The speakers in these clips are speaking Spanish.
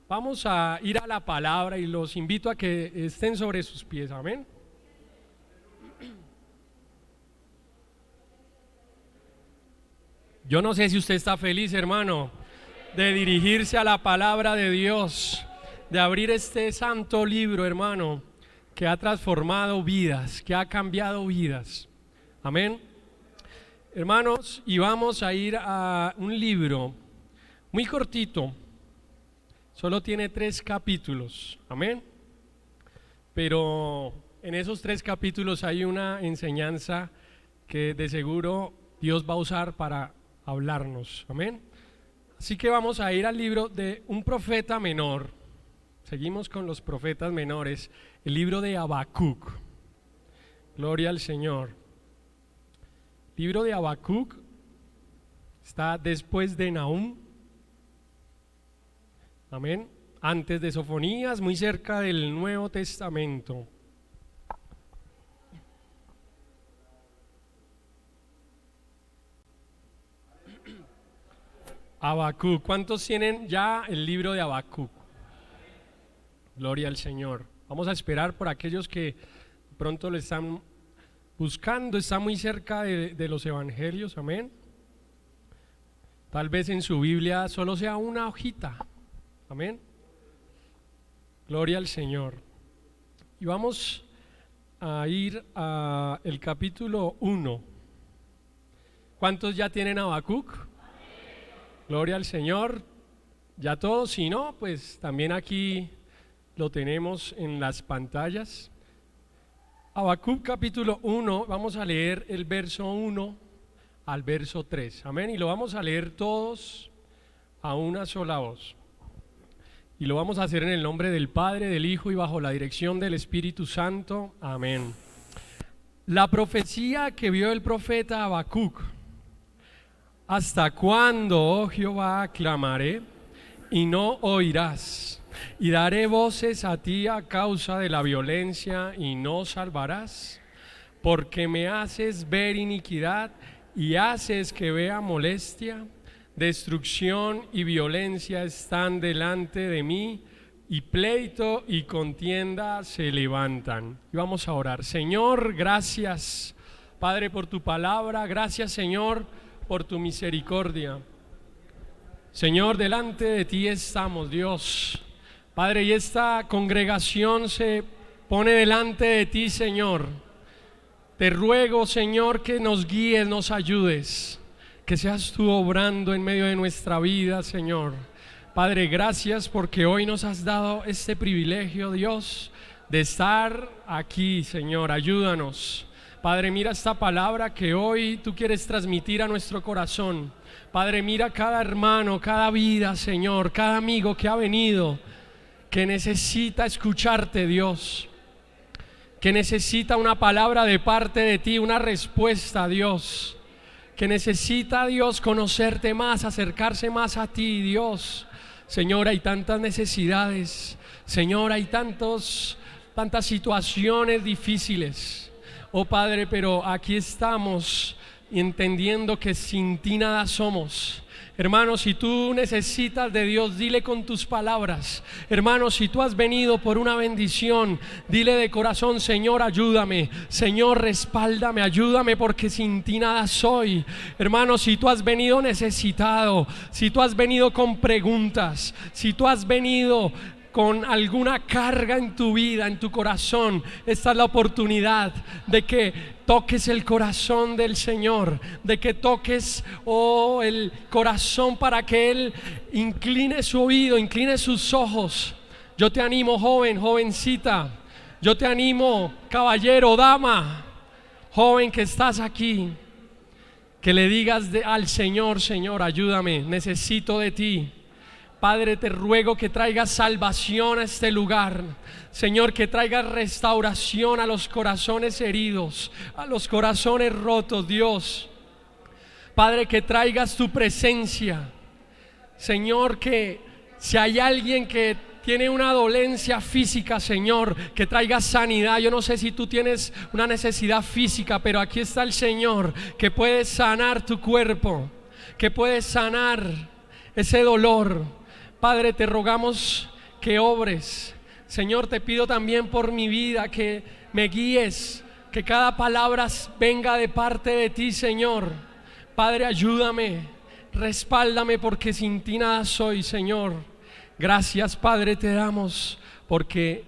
Vamos a ir a la palabra y los invito a que estén sobre sus pies, amén. Yo no sé si usted está feliz, hermano, de dirigirse a la palabra de Dios, de abrir este santo libro, hermano, que ha transformado vidas, que ha cambiado vidas, amén. Hermanos, y vamos a ir a un libro muy cortito, solo tiene 3 capítulos, amén. Pero en esos 3 capítulos hay una enseñanza que de seguro Dios va a usar para hablarnos, amén. Así que vamos a ir al libro de un profeta menor. Seguimos con los profetas menores, el libro de Habacuc. Gloria al Señor. Libro de Habacuc está después de Nahum, amén, antes de Sofonías, muy cerca del Nuevo Testamento. Habacuc, ¿cuántos tienen ya el libro de Habacuc? Gloria al Señor. Vamos a esperar por aquellos que pronto lo están buscando, está muy cerca de los evangelios, amén. Tal vez en su Biblia solo sea una hojita, amén. Gloria al Señor. Y vamos a ir a el capítulo 1. ¿Cuántos ya tienen Habacuc? Gloria al Señor. Ya todos, si no, pues también aquí lo tenemos en las pantallas. Habacuc capítulo 1, vamos a leer el verso 1 al verso 3, amén, y lo vamos a leer todos a una sola voz. Y lo vamos a hacer en el nombre del Padre, del Hijo y bajo la dirección del Espíritu Santo, amén. La profecía que vio el profeta Habacuc. ¿Hasta cuándo, oh Jehová, clamaré y no oirás? Y daré voces a ti a causa de la violencia y no salvarás, porque me haces ver iniquidad y haces que vea molestia. Destrucción y violencia están delante de mí, y pleito y contienda se levantan. Y vamos a orar. Señor, gracias, Padre, por tu palabra. Gracias, Señor, por tu misericordia. Señor, delante de ti estamos, Dios. Padre, y esta congregación se pone delante de ti, Señor. Te ruego, Señor, que nos guíes, nos ayudes, que seas tú obrando en medio de nuestra vida, Señor. Padre, gracias porque hoy nos has dado este privilegio, Dios, de estar aquí, Señor. Ayúdanos. Padre, mira esta palabra que hoy tú quieres transmitir a nuestro corazón. Padre, mira cada hermano, cada vida, Señor, cada amigo que ha venido, que necesita escucharte, Dios, que necesita una palabra de parte de ti, una respuesta, Dios, que necesita, Dios, conocerte más, acercarse más a ti, Dios. Señor, hay tantas necesidades, Señor, hay tantas situaciones difíciles. Oh Padre, pero aquí estamos entendiendo que sin ti nada somos. Hermano, si tú necesitas de Dios, dile con tus palabras. Hermano, si tú has venido por una bendición, dile de corazón: Señor, ayúdame, Señor, respáldame, ayúdame, porque sin ti nada soy. Hermano, si tú has venido necesitado, si tú has venido con preguntas, si tú has venido con alguna carga en tu vida, en tu corazón, esta es la oportunidad de que toques el corazón del Señor, de que toques el corazón para que Él incline su oído, incline sus ojos. Yo te animo, joven, jovencita, yo te animo, caballero, dama, joven que estás aquí, que le digas al Señor: Señor, ayúdame, necesito de ti. Padre, te ruego que traigas salvación a este lugar. Señor, que traigas restauración a los corazones heridos, a los corazones rotos, Dios. Padre, que traigas tu presencia. Señor, que si hay alguien que tiene una dolencia física, Señor, que traigas sanidad. Yo no sé si tú tienes una necesidad física, pero aquí está el Señor que puede sanar tu cuerpo, que puede sanar ese dolor. Padre, te rogamos que obres. Señor, te pido también por mi vida que me guíes, que cada palabra venga de parte de ti, Señor. Padre, ayúdame, respáldame, porque sin ti nada soy, Señor. Gracias, Padre, te damos porque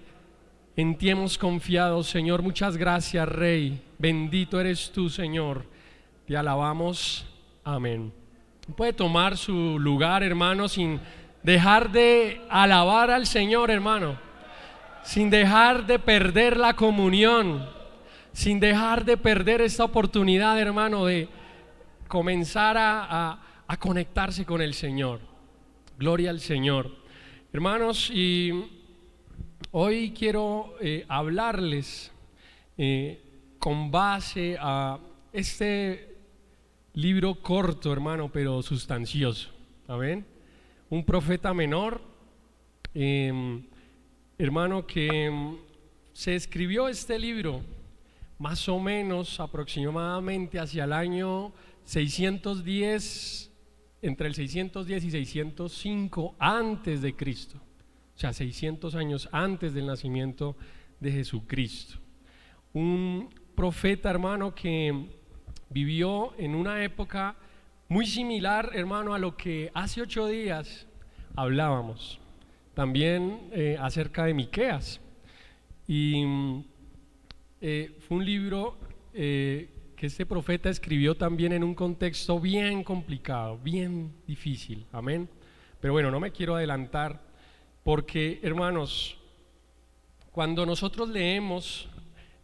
en ti hemos confiado, Señor. Muchas gracias, Rey. Bendito eres tú, Señor. Te alabamos. Amén. Puede tomar su lugar, hermano, sin dejar de alabar al Señor, hermano. Sin dejar de perder la comunión. Sin dejar de perder esta oportunidad, hermano, de comenzar a conectarse con el Señor. Gloria al Señor. Hermanos, y hoy quiero hablarles con base a este libro corto, hermano, pero sustancioso. ¿Amén? Un profeta menor, hermano, que se escribió este libro más o menos aproximadamente hacia el año 610, entre el 610 y 605 antes de Cristo. O sea, 600 años antes del nacimiento de Jesucristo. Un profeta, hermano, que vivió en una época muy similar, hermano, a lo que hace 8 días hablábamos. También acerca de Miqueas. Y fue un libro que este profeta escribió también en un contexto bien complicado, bien difícil. Amén. Pero bueno, no me quiero adelantar, porque, hermanos, cuando nosotros leemos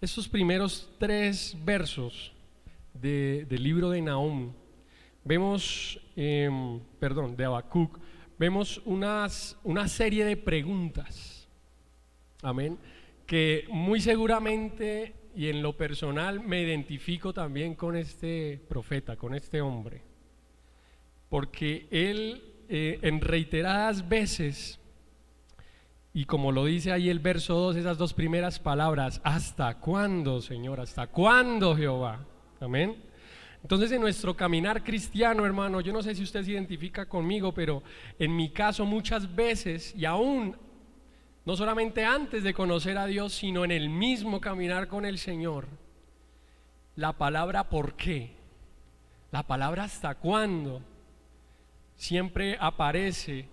estos primeros 3 versos del libro de Nahum, vemos, de Habacuc, vemos una serie de preguntas, amén, que muy seguramente y en lo personal me identifico también con este profeta, con este hombre, porque él en reiteradas veces, y como lo dice ahí el verso 2, esas 2 primeras palabras: ¿hasta cuándo, Señor? ¿Hasta cuándo, Jehová? Amén. Entonces, en nuestro caminar cristiano, hermano, yo no sé si usted se identifica conmigo, pero en mi caso muchas veces, y aún no solamente antes de conocer a Dios, sino en el mismo caminar con el Señor, la palabra ¿por qué?, la palabra ¿hasta cuándo?, siempre aparece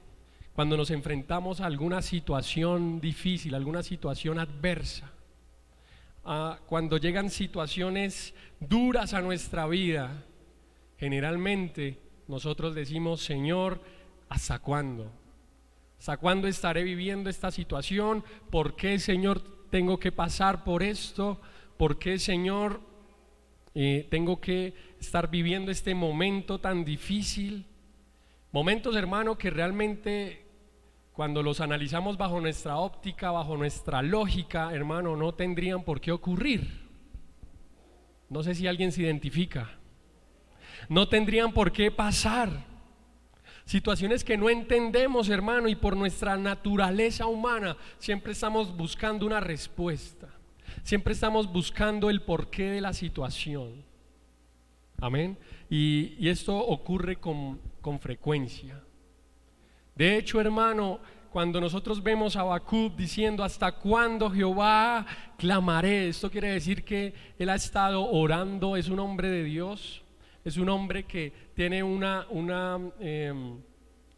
cuando nos enfrentamos a alguna situación difícil, alguna situación adversa. Cuando llegan situaciones duras a nuestra vida, generalmente nosotros decimos: Señor, ¿hasta cuándo? ¿Hasta cuándo estaré viviendo esta situación? ¿Por qué, Señor, tengo que pasar por esto? ¿Por qué, Señor, tengo que estar viviendo este momento tan difícil? Momentos, hermano, que realmente, cuando los analizamos bajo nuestra óptica, bajo nuestra lógica, hermano, no tendrían por qué ocurrir. No sé si alguien se identifica. No tendrían por qué pasar. Situaciones que no entendemos, hermano, y por nuestra naturaleza humana siempre estamos buscando una respuesta. Siempre estamos buscando el porqué de la situación. Amén. Y esto ocurre con frecuencia. De hecho, hermano, cuando nosotros vemos a Habacuc diciendo: ¿hasta cuándo, Jehová, clamaré? Esto quiere decir que él ha estado orando. Es un hombre de Dios, es un hombre que tiene una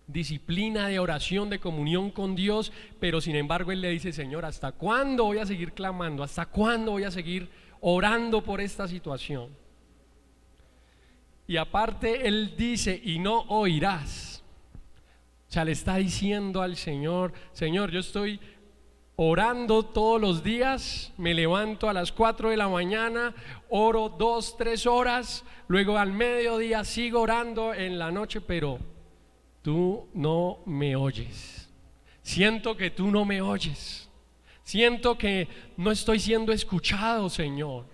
disciplina de oración, de comunión con Dios, pero sin embargo él le dice: Señor, ¿hasta cuándo voy a seguir clamando? ¿Hasta cuándo voy a seguir orando por esta situación? Y aparte él dice: y no oirás. O sea, le está diciendo al Señor: Señor, yo estoy orando todos los días, me levanto a las 4 de la mañana, oro 2, 3 horas, luego al mediodía sigo orando en la noche, pero tú no me oyes. Siento que tú no me oyes. Siento que no estoy siendo escuchado, Señor.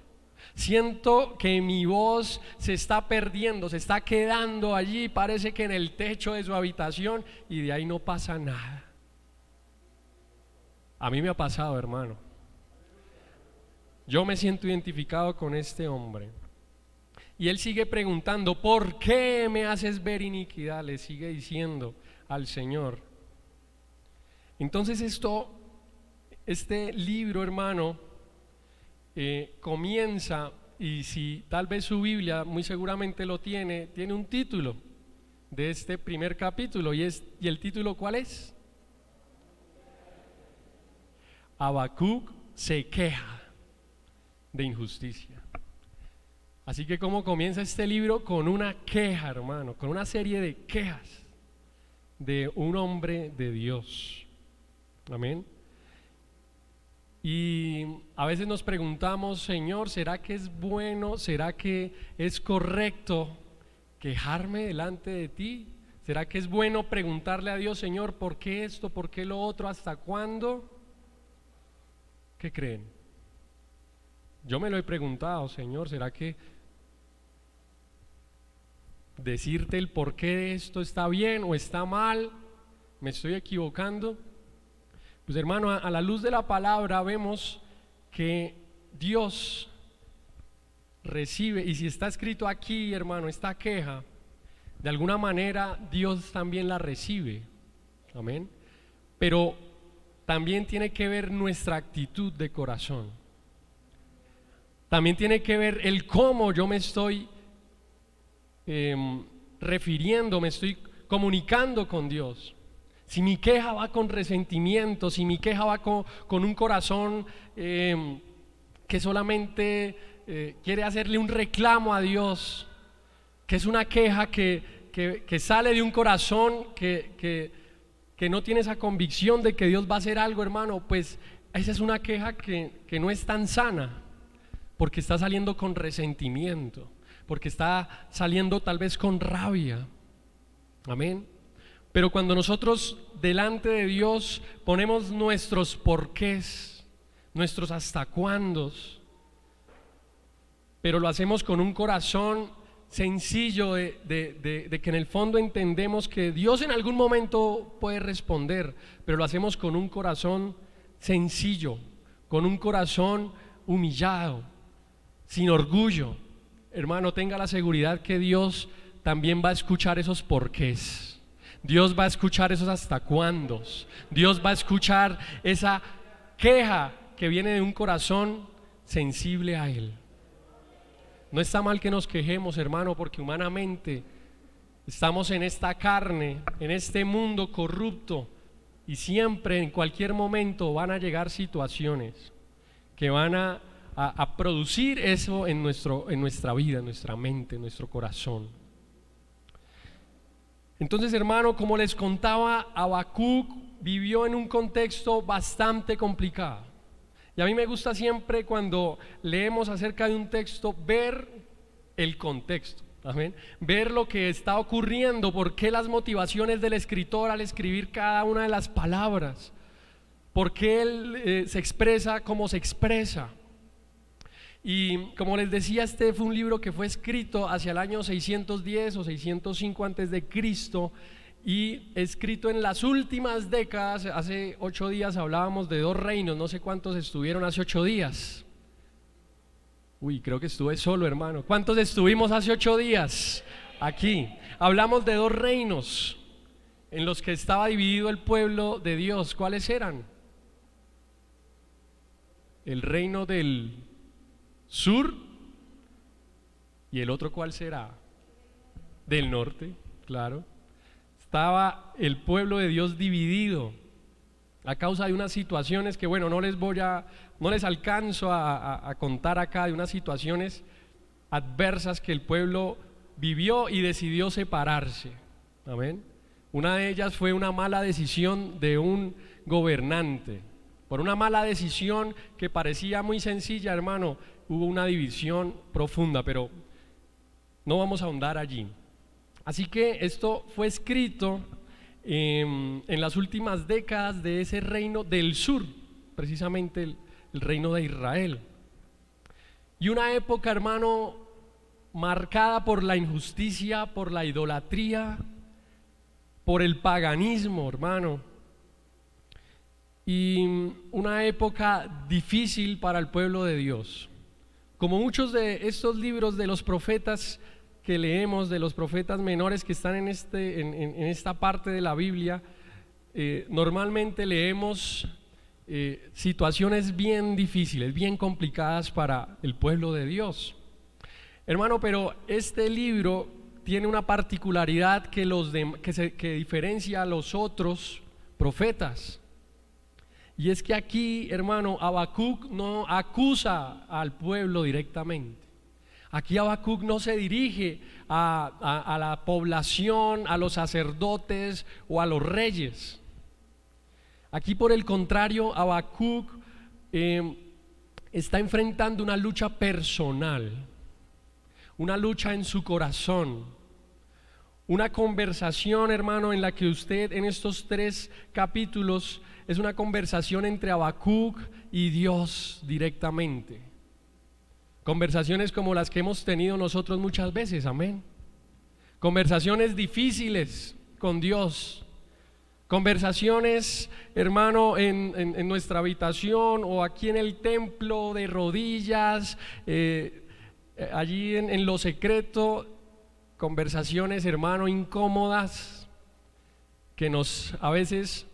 Siento que mi voz se está perdiendo, se está quedando allí, parece que en el techo de su habitación, y de ahí no pasa nada. A mí me ha pasado, hermano. Yo me siento identificado con este hombre. Y él sigue preguntando: ¿por qué me haces ver iniquidad? Le sigue diciendo al Señor. Entonces este libro, hermano, comienza, y si tal vez su Biblia muy seguramente lo tiene un título de este primer capítulo, y el título ¿cuál es? Habacuc se queja de injusticia. Así que ¿cómo comienza este libro? Con una queja, hermano, con una serie de quejas de un hombre de Dios. Amén. Y a veces nos preguntamos, Señor, ¿será que es bueno? ¿Será que es correcto quejarme delante de ti? ¿Será que es bueno preguntarle a Dios, Señor, ¿por qué esto? ¿Por qué lo otro? ¿Hasta cuándo? ¿Qué creen? Yo me lo he preguntado, Señor, ¿será que decirte el por qué de esto está bien o está mal? ¿Me estoy equivocando? Pues hermano, a la luz de la palabra vemos que Dios recibe, y si está escrito aquí, hermano, esta queja, de alguna manera Dios también la recibe. Amén. Pero también tiene que ver nuestra actitud de corazón. También tiene que ver el cómo yo me estoy refiriendo, me estoy comunicando con Dios. Si mi queja va con resentimiento, si mi queja va con un corazón que solamente quiere hacerle un reclamo a Dios, que es una queja que sale de un corazón que no tiene esa convicción de que Dios va a hacer algo, hermano, pues esa es una queja que no es tan sana, porque está saliendo con resentimiento, porque está saliendo tal vez con rabia. Amén. Pero cuando nosotros delante de Dios ponemos nuestros porqués, nuestros hasta cuándos, pero lo hacemos con un corazón sencillo de que en el fondo entendemos que Dios en algún momento puede responder, pero lo hacemos con un corazón sencillo, con un corazón humillado, sin orgullo. Hermano, tenga la seguridad que Dios también va a escuchar esos porqués. Dios va a escuchar esos hasta cuándos. Dios va a escuchar esa queja que viene de un corazón sensible a Él. No está mal que nos quejemos, hermano, porque humanamente estamos en esta carne, en este mundo corrupto, y siempre, en cualquier momento, van a llegar situaciones que van a producir eso en nuestra vida, en nuestra mente, en nuestro corazón. Entonces, hermano, como les contaba, Habacuc vivió en un contexto bastante complicado. Y a mí me gusta siempre, cuando leemos acerca de un texto, ver el contexto. Amén. Ver lo que está ocurriendo, por qué las motivaciones del escritor al escribir cada una de las palabras, por qué él se expresa como se expresa. Y como les decía, este fue un libro que fue escrito hacia el año 610 o 605 antes de Cristo, y escrito en las últimas décadas. Hace 8 días hablábamos de 2 reinos, no sé cuántos estuvieron hace 8 días. Creo que estuve solo, hermano. ¿Cuántos estuvimos hace 8 días aquí? Hablamos de 2 reinos en los que estaba dividido el pueblo de Dios. ¿Cuáles eran? El reino del sur, y el otro, ¿cuál será? Del norte, claro. Estaba el pueblo de Dios dividido a causa de unas situaciones que, bueno, no les alcanzo a contar acá, de unas situaciones adversas que el pueblo vivió y decidió separarse. Amén. Una de ellas fue una mala decisión de un gobernante. Por una mala decisión que parecía muy sencilla, hermano, hubo una división profunda, pero no vamos a ahondar allí. Así que esto fue escrito en las últimas décadas de ese reino del sur, precisamente el reino de Israel. Y una época, hermano, marcada por la injusticia, por la idolatría, por el paganismo, hermano. Y una época difícil para el pueblo de Dios. Como muchos de estos libros de los profetas que leemos, de los profetas menores que están en esta parte de la Biblia, normalmente leemos situaciones bien difíciles, bien complicadas para el pueblo de Dios. Hermano, pero este libro tiene una particularidad que diferencia a los otros profetas. Y es que aquí, hermano, Habacuc no acusa al pueblo directamente. Aquí Habacuc no se dirige a la población, a los sacerdotes o a los reyes. Aquí, por el contrario, Habacuc está enfrentando una lucha personal, una lucha en su corazón, una conversación, hermano, en la que usted en estos 3 capítulos es una conversación entre Habacuc y Dios directamente. Conversaciones como las que hemos tenido nosotros muchas veces, amén. Conversaciones difíciles con Dios. Conversaciones, hermano, en nuestra habitación o aquí en el templo, de rodillas, allí en lo secreto. Conversaciones, hermano, incómodas que a veces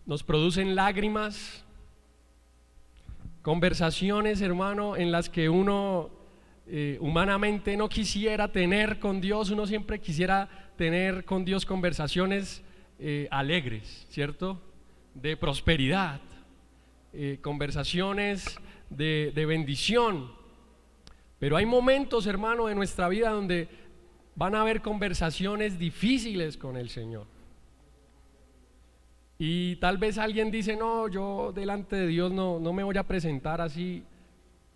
nos producen lágrimas. Conversaciones, hermano, en las que uno humanamente no quisiera tener con Dios. Uno siempre quisiera tener con Dios conversaciones alegres, ¿cierto? De prosperidad, conversaciones de bendición. Pero hay momentos, hermano, de nuestra vida donde van a haber conversaciones difíciles con el Señor. Y tal vez alguien dice: no, yo delante de Dios no me voy a presentar así,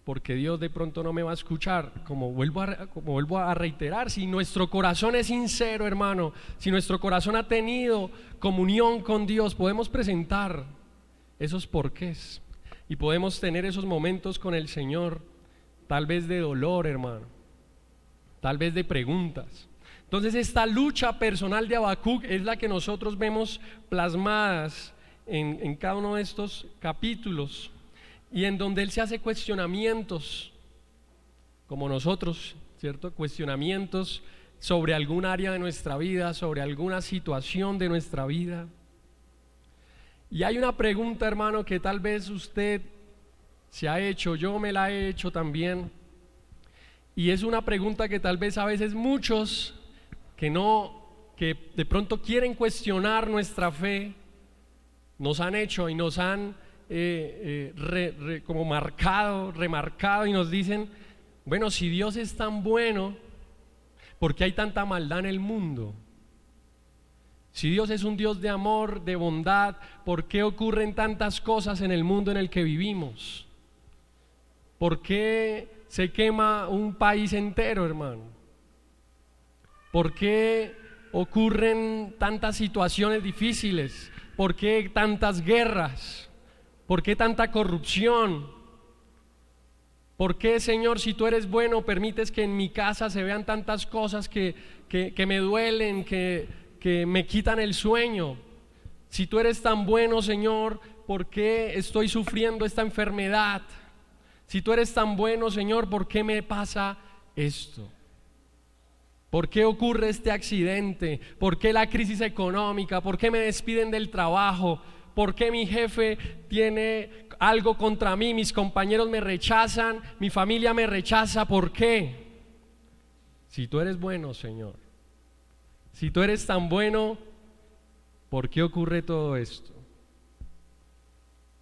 porque Dios de pronto no me va a escuchar. Como vuelvo a reiterar, si nuestro corazón es sincero, hermano, si nuestro corazón ha tenido comunión con Dios, podemos presentar esos porqués y podemos tener esos momentos con el Señor, tal vez de dolor, hermano, tal vez de preguntas. Entonces, esta lucha personal de Habacuc es la que nosotros vemos plasmadas en cada uno de estos capítulos, y en donde él se hace cuestionamientos, como nosotros, ¿cierto? Cuestionamientos sobre algún área de nuestra vida, sobre alguna situación de nuestra vida. Y hay una pregunta, hermano, que tal vez usted se ha hecho, yo me la he hecho también, y es una pregunta que tal vez a veces muchos que de pronto quieren cuestionar nuestra fe, nos han hecho y nos han como remarcado y nos dicen: bueno, si Dios es tan bueno, ¿por qué hay tanta maldad en el mundo? Si Dios es un Dios de amor, de bondad, ¿por qué ocurren tantas cosas en el mundo en el que vivimos? ¿Por qué se quema un país entero, hermano? ¿Por qué ocurren tantas situaciones difíciles? ¿Por qué tantas guerras? ¿Por qué tanta corrupción? ¿Por qué, Señor, si tú eres bueno, permites que en mi casa se vean tantas cosas que me duelen, que me quitan el sueño? Si tú eres tan bueno, Señor, ¿por qué estoy sufriendo esta enfermedad? Si tú eres tan bueno, Señor, ¿por qué me pasa esto? ¿Por qué ocurre este accidente? ¿Por qué la crisis económica? ¿Por qué me despiden del trabajo? ¿Por qué mi jefe tiene algo contra mí? Mis compañeros me rechazan, mi familia me rechaza. ¿Por qué? Si tú eres bueno, Señor, si tú eres tan bueno, ¿por qué ocurre todo esto?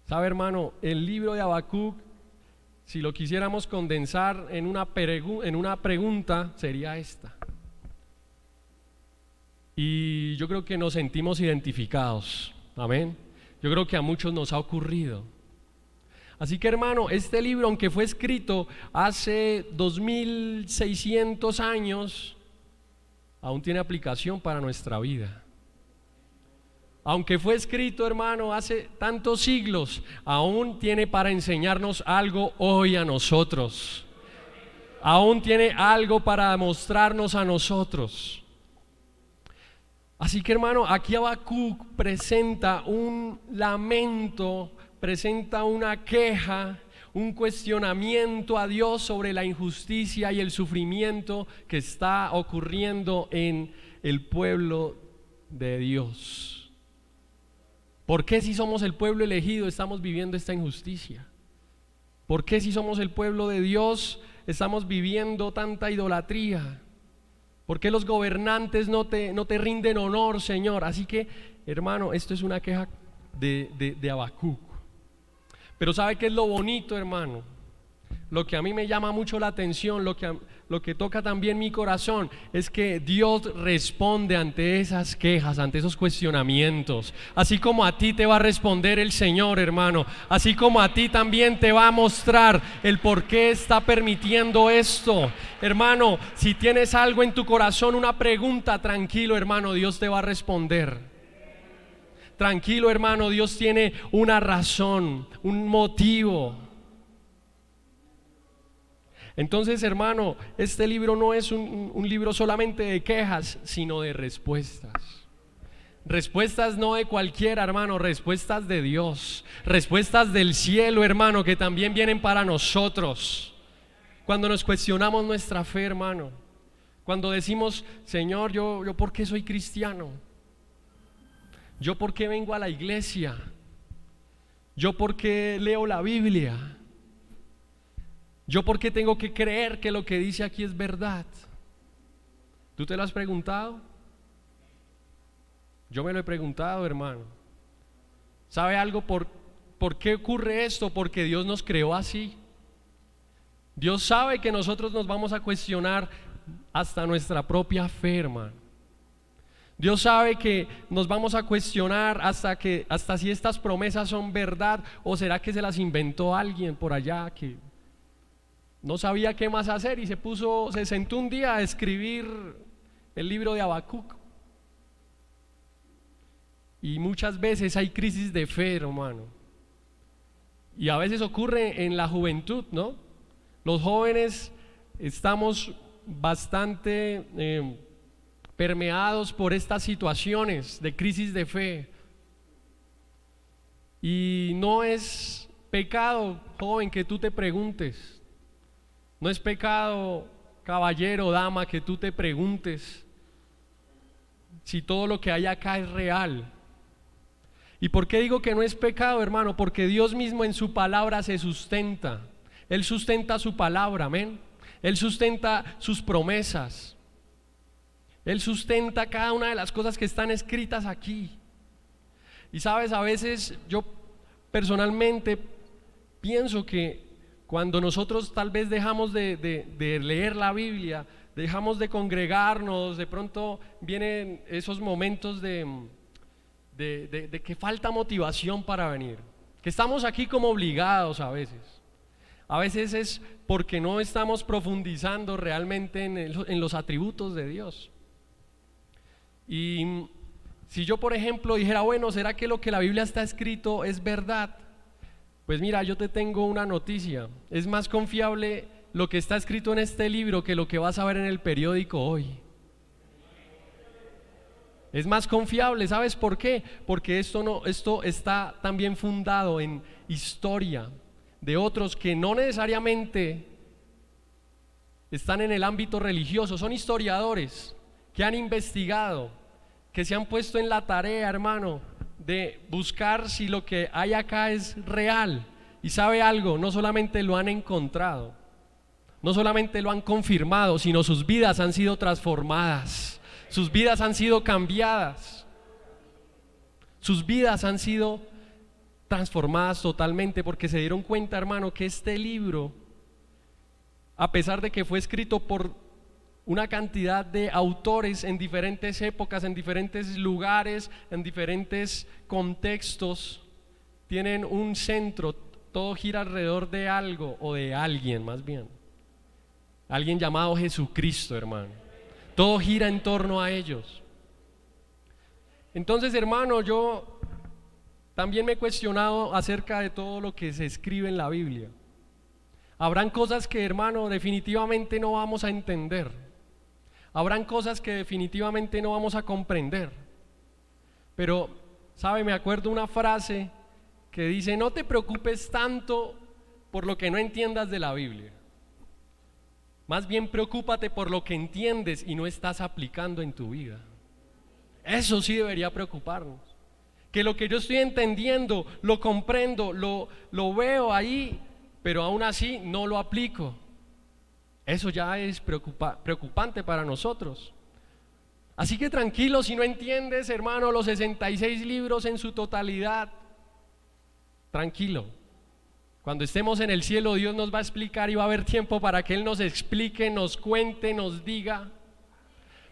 ¿Sabe, hermano? El libro de Habacuc, si lo quisiéramos condensar en una pregunta, sería esta. Y yo creo que nos sentimos identificados, amén. Yo creo que a muchos nos ha ocurrido. Así que, hermano, este libro, aunque fue escrito hace 2600 años, aún tiene aplicación para nuestra vida. Aunque fue escrito, hermano, hace tantos siglos, aún tiene para enseñarnos algo hoy a nosotros. Aún tiene algo para mostrarnos a nosotros. Así que, hermano, aquí Habacuc presenta un lamento, presenta una queja, un cuestionamiento a Dios sobre la injusticia y el sufrimiento que está ocurriendo en el pueblo de Dios. ¿Por qué si somos el pueblo elegido estamos viviendo esta injusticia? ¿Por qué si somos el pueblo de Dios estamos viviendo tanta idolatría? ¿Por qué los gobernantes no te rinden honor, Señor? Así que, hermano, esto es una queja de Habacuc. Pero ¿sabe qué es lo bonito, hermano? Lo que a mí me llama mucho la atención, lo que toca también mi corazón, es que Dios responde ante esas quejas, ante esos cuestionamientos. Así como a ti te va a responder el Señor, hermano, así como a ti también te va a mostrar el por qué está permitiendo esto. Hermano, si tienes algo en tu corazón, una pregunta, tranquilo, hermano, Dios te va a responder. Tranquilo, hermano, Dios tiene una razón, un motivo. Entonces, hermano, este libro no es un libro solamente de quejas, sino de respuestas. Respuestas no de cualquiera, hermano, respuestas de Dios, respuestas del cielo, hermano, que también vienen para nosotros. Cuando nos cuestionamos nuestra fe, hermano, cuando decimos, Señor, yo ¿por qué soy cristiano? ¿Yo por qué vengo a la iglesia? ¿Yo por qué leo la Biblia? ¿Yo por qué tengo que creer que lo que dice aquí es verdad? ¿Tú te lo has preguntado? Yo me lo he preguntado, hermano. ¿Sabe algo por qué ocurre esto? Porque Dios nos creó así. Dios sabe que nosotros nos vamos a cuestionar hasta nuestra propia fe, hermano. Dios sabe que nos vamos a cuestionar hasta si estas promesas son verdad, o será que se las inventó alguien por allá que no sabía qué más hacer y se sentó un día a escribir el libro de Habacuc. Y muchas veces hay crisis de fe, hermano. Y a veces ocurre en la juventud, ¿no? Los jóvenes estamos bastante permeados por estas situaciones de crisis de fe. Y no es pecado, joven, que tú te preguntes. No es pecado, caballero, dama, que tú te preguntes si todo lo que hay acá es real. ¿Y por qué digo que no es pecado, hermano? Porque Dios mismo en su palabra se sustenta. Él sustenta su palabra, amén. Él sustenta sus promesas. Él sustenta cada una de las cosas que están escritas aquí. Y sabes, a veces yo personalmente pienso que cuando nosotros tal vez dejamos de leer la Biblia, dejamos de congregarnos, de pronto vienen esos momentos de que falta motivación para venir, que estamos aquí como obligados a veces. A veces es porque no estamos profundizando realmente en los atributos de Dios. Y si yo, por ejemplo, dijera, bueno, ¿será que lo que la Biblia está escrito es verdad? Pues mira, yo te tengo una noticia. Es más confiable lo que está escrito en este libro que lo que vas a ver en el periódico hoy. Es más confiable, ¿sabes por qué? Porque esto está también fundado en historia de otros que no necesariamente están en el ámbito religioso, son historiadores que han investigado, que se han puesto en la tarea, hermano, de buscar si lo que hay acá es real. Y sabe algo, no solamente lo han encontrado, no solamente lo han confirmado, sino sus vidas han sido transformadas, sus vidas han sido cambiadas, sus vidas han sido transformadas totalmente, porque se dieron cuenta, hermano, que este libro, a pesar de que fue escrito por una cantidad de autores en diferentes épocas, en diferentes lugares, en diferentes contextos, tienen un centro, todo gira alrededor de algo o de alguien, más bien alguien llamado Jesucristo, hermano. Todo gira en torno a ellos. Entonces, hermano, yo también me he cuestionado acerca de todo lo que se escribe en la Biblia. Habrán cosas que, hermano, definitivamente no vamos a entender. Habrán cosas que definitivamente no vamos a comprender. Pero, ¿sabe? Me acuerdo una frase que dice: no te preocupes tanto por lo que no entiendas de la Biblia. Más bien preocúpate por lo que entiendes y no estás aplicando en tu vida. Eso sí debería preocuparnos. que lo que yo estoy entendiendo, lo comprendo, lo veo ahí, pero aún así no lo aplico. Eso ya es preocupante para nosotros. Así que tranquilo si no entiendes, hermano, los 66 libros en su totalidad. Tranquilo. Cuando estemos en el cielo, Dios nos va a explicar y va a haber tiempo para que Él nos explique, nos cuente, nos diga.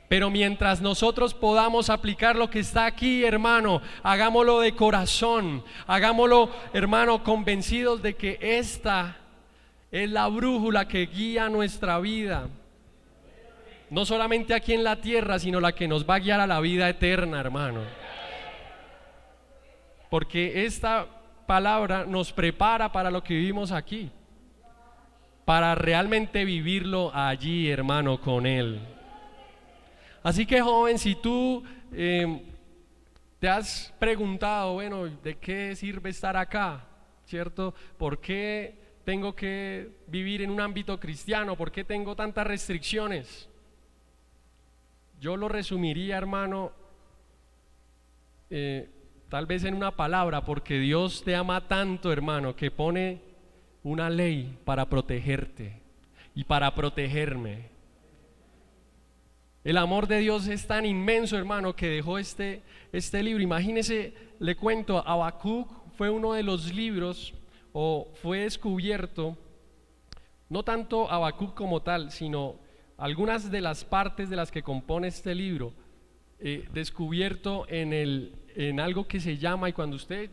Pero mientras nosotros podamos aplicar lo que está aquí, hermano, hagámoslo de corazón, hagámoslo, hermano, convencidos de que esta es la brújula que guía nuestra vida. No solamente aquí en la tierra, sino la que nos va a guiar a la vida eterna, hermano. Porque esta palabra nos prepara para lo que vivimos aquí, para realmente vivirlo allí, hermano, con Él. Así que, joven, si tú te has preguntado, bueno, ¿de qué sirve estar acá? ¿Cierto? ¿Por qué tengo que vivir en un ámbito cristiano? ¿Por qué tengo tantas restricciones? Yo lo resumiría, hermano, tal vez en una palabra: porque Dios te ama tanto, hermano, que pone una ley para protegerte y para protegerme. El amor de Dios es tan inmenso, hermano, que dejó este libro. Imagínese, le cuento, Habacuc fue uno de los libros, o fue descubierto, no tanto Habacuc como tal, sino algunas de las partes de las que compone este libro, descubierto en algo que se llama, y cuando usted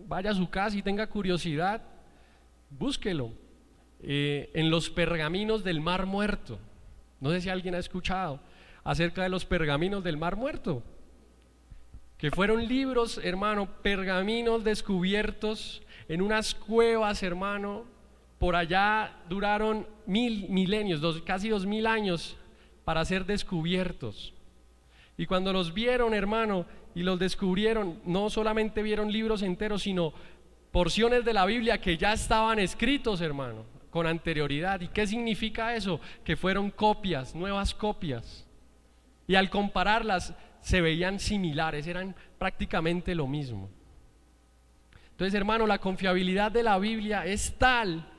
vaya a su casa y tenga curiosidad, búsquelo, en los pergaminos del Mar Muerto. No sé si alguien ha escuchado acerca de los pergaminos del Mar Muerto, que fueron libros, hermano, pergaminos descubiertos en unas cuevas, hermano, por allá duraron milenios, casi 2000 años para ser descubiertos. Y cuando los vieron, hermano, y los descubrieron, no solamente vieron libros enteros, sino porciones de la Biblia que ya estaban escritos, hermano, con anterioridad. ¿Y qué significa eso? Que fueron copias, nuevas copias. Y al compararlas se veían similares, eran prácticamente lo mismo. Entonces, hermano, la confiabilidad de la Biblia es tal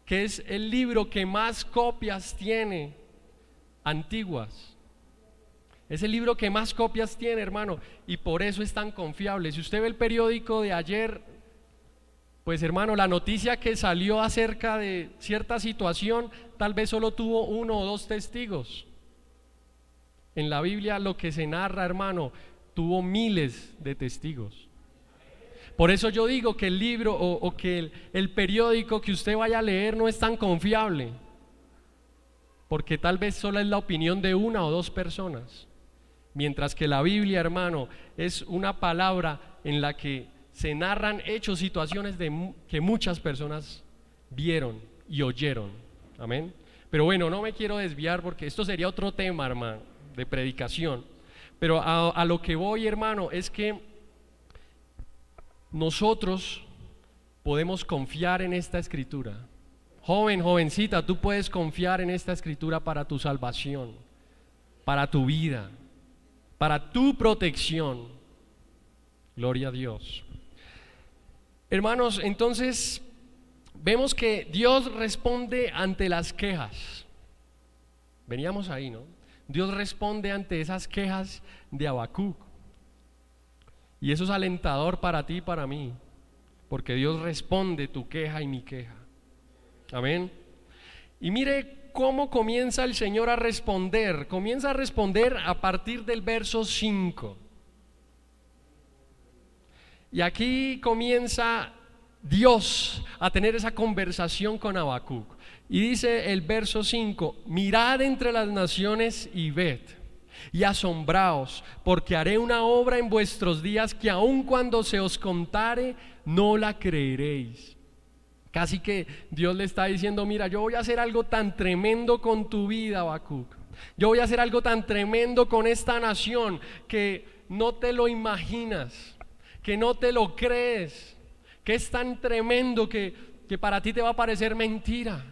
que es el libro que más copias tiene antiguas. Es el libro que más copias tiene, hermano, y por eso es tan confiable. Si usted ve el periódico de ayer, pues, hermano, la noticia que salió acerca de cierta situación tal vez solo tuvo 1 o 2 testigos. En la Biblia lo que se narra, hermano, tuvo miles de testigos. Por eso yo digo que el libro o que el periódico que usted vaya a leer no es tan confiable, porque tal vez solo es la opinión de 1 o 2 personas, mientras que la Biblia, hermano, es una palabra en la que se narran hechos, situaciones que muchas personas vieron y oyeron. Amén. Pero bueno, no me quiero desviar porque esto sería otro tema, hermano, de predicación. Pero a lo que voy, hermano, es que nosotros podemos confiar en esta escritura. Joven, jovencita, tú puedes confiar en esta escritura para tu salvación, para tu vida, para tu protección. Gloria a Dios. Hermanos, entonces vemos que Dios responde ante las quejas. Veníamos ahí, ¿no? Dios responde ante esas quejas de Habacuc. Y eso es alentador para ti y para mí, porque Dios responde tu queja y mi queja. Amén. Y mire cómo comienza el Señor a responder. Comienza a responder a partir del verso 5. Y aquí comienza Dios a tener esa conversación con Habacuc. Y dice el verso 5: mirad entre las naciones y ved, y asombraos, porque haré una obra en vuestros días que aun cuando se os contare, no la creeréis. Casi que Dios le está diciendo: mira, yo voy a hacer algo tan tremendo con tu vida, Habacuc. Yo voy a hacer algo tan tremendo con esta nación que no te lo imaginas, que no te lo crees, que es tan tremendo que para ti te va a parecer mentira.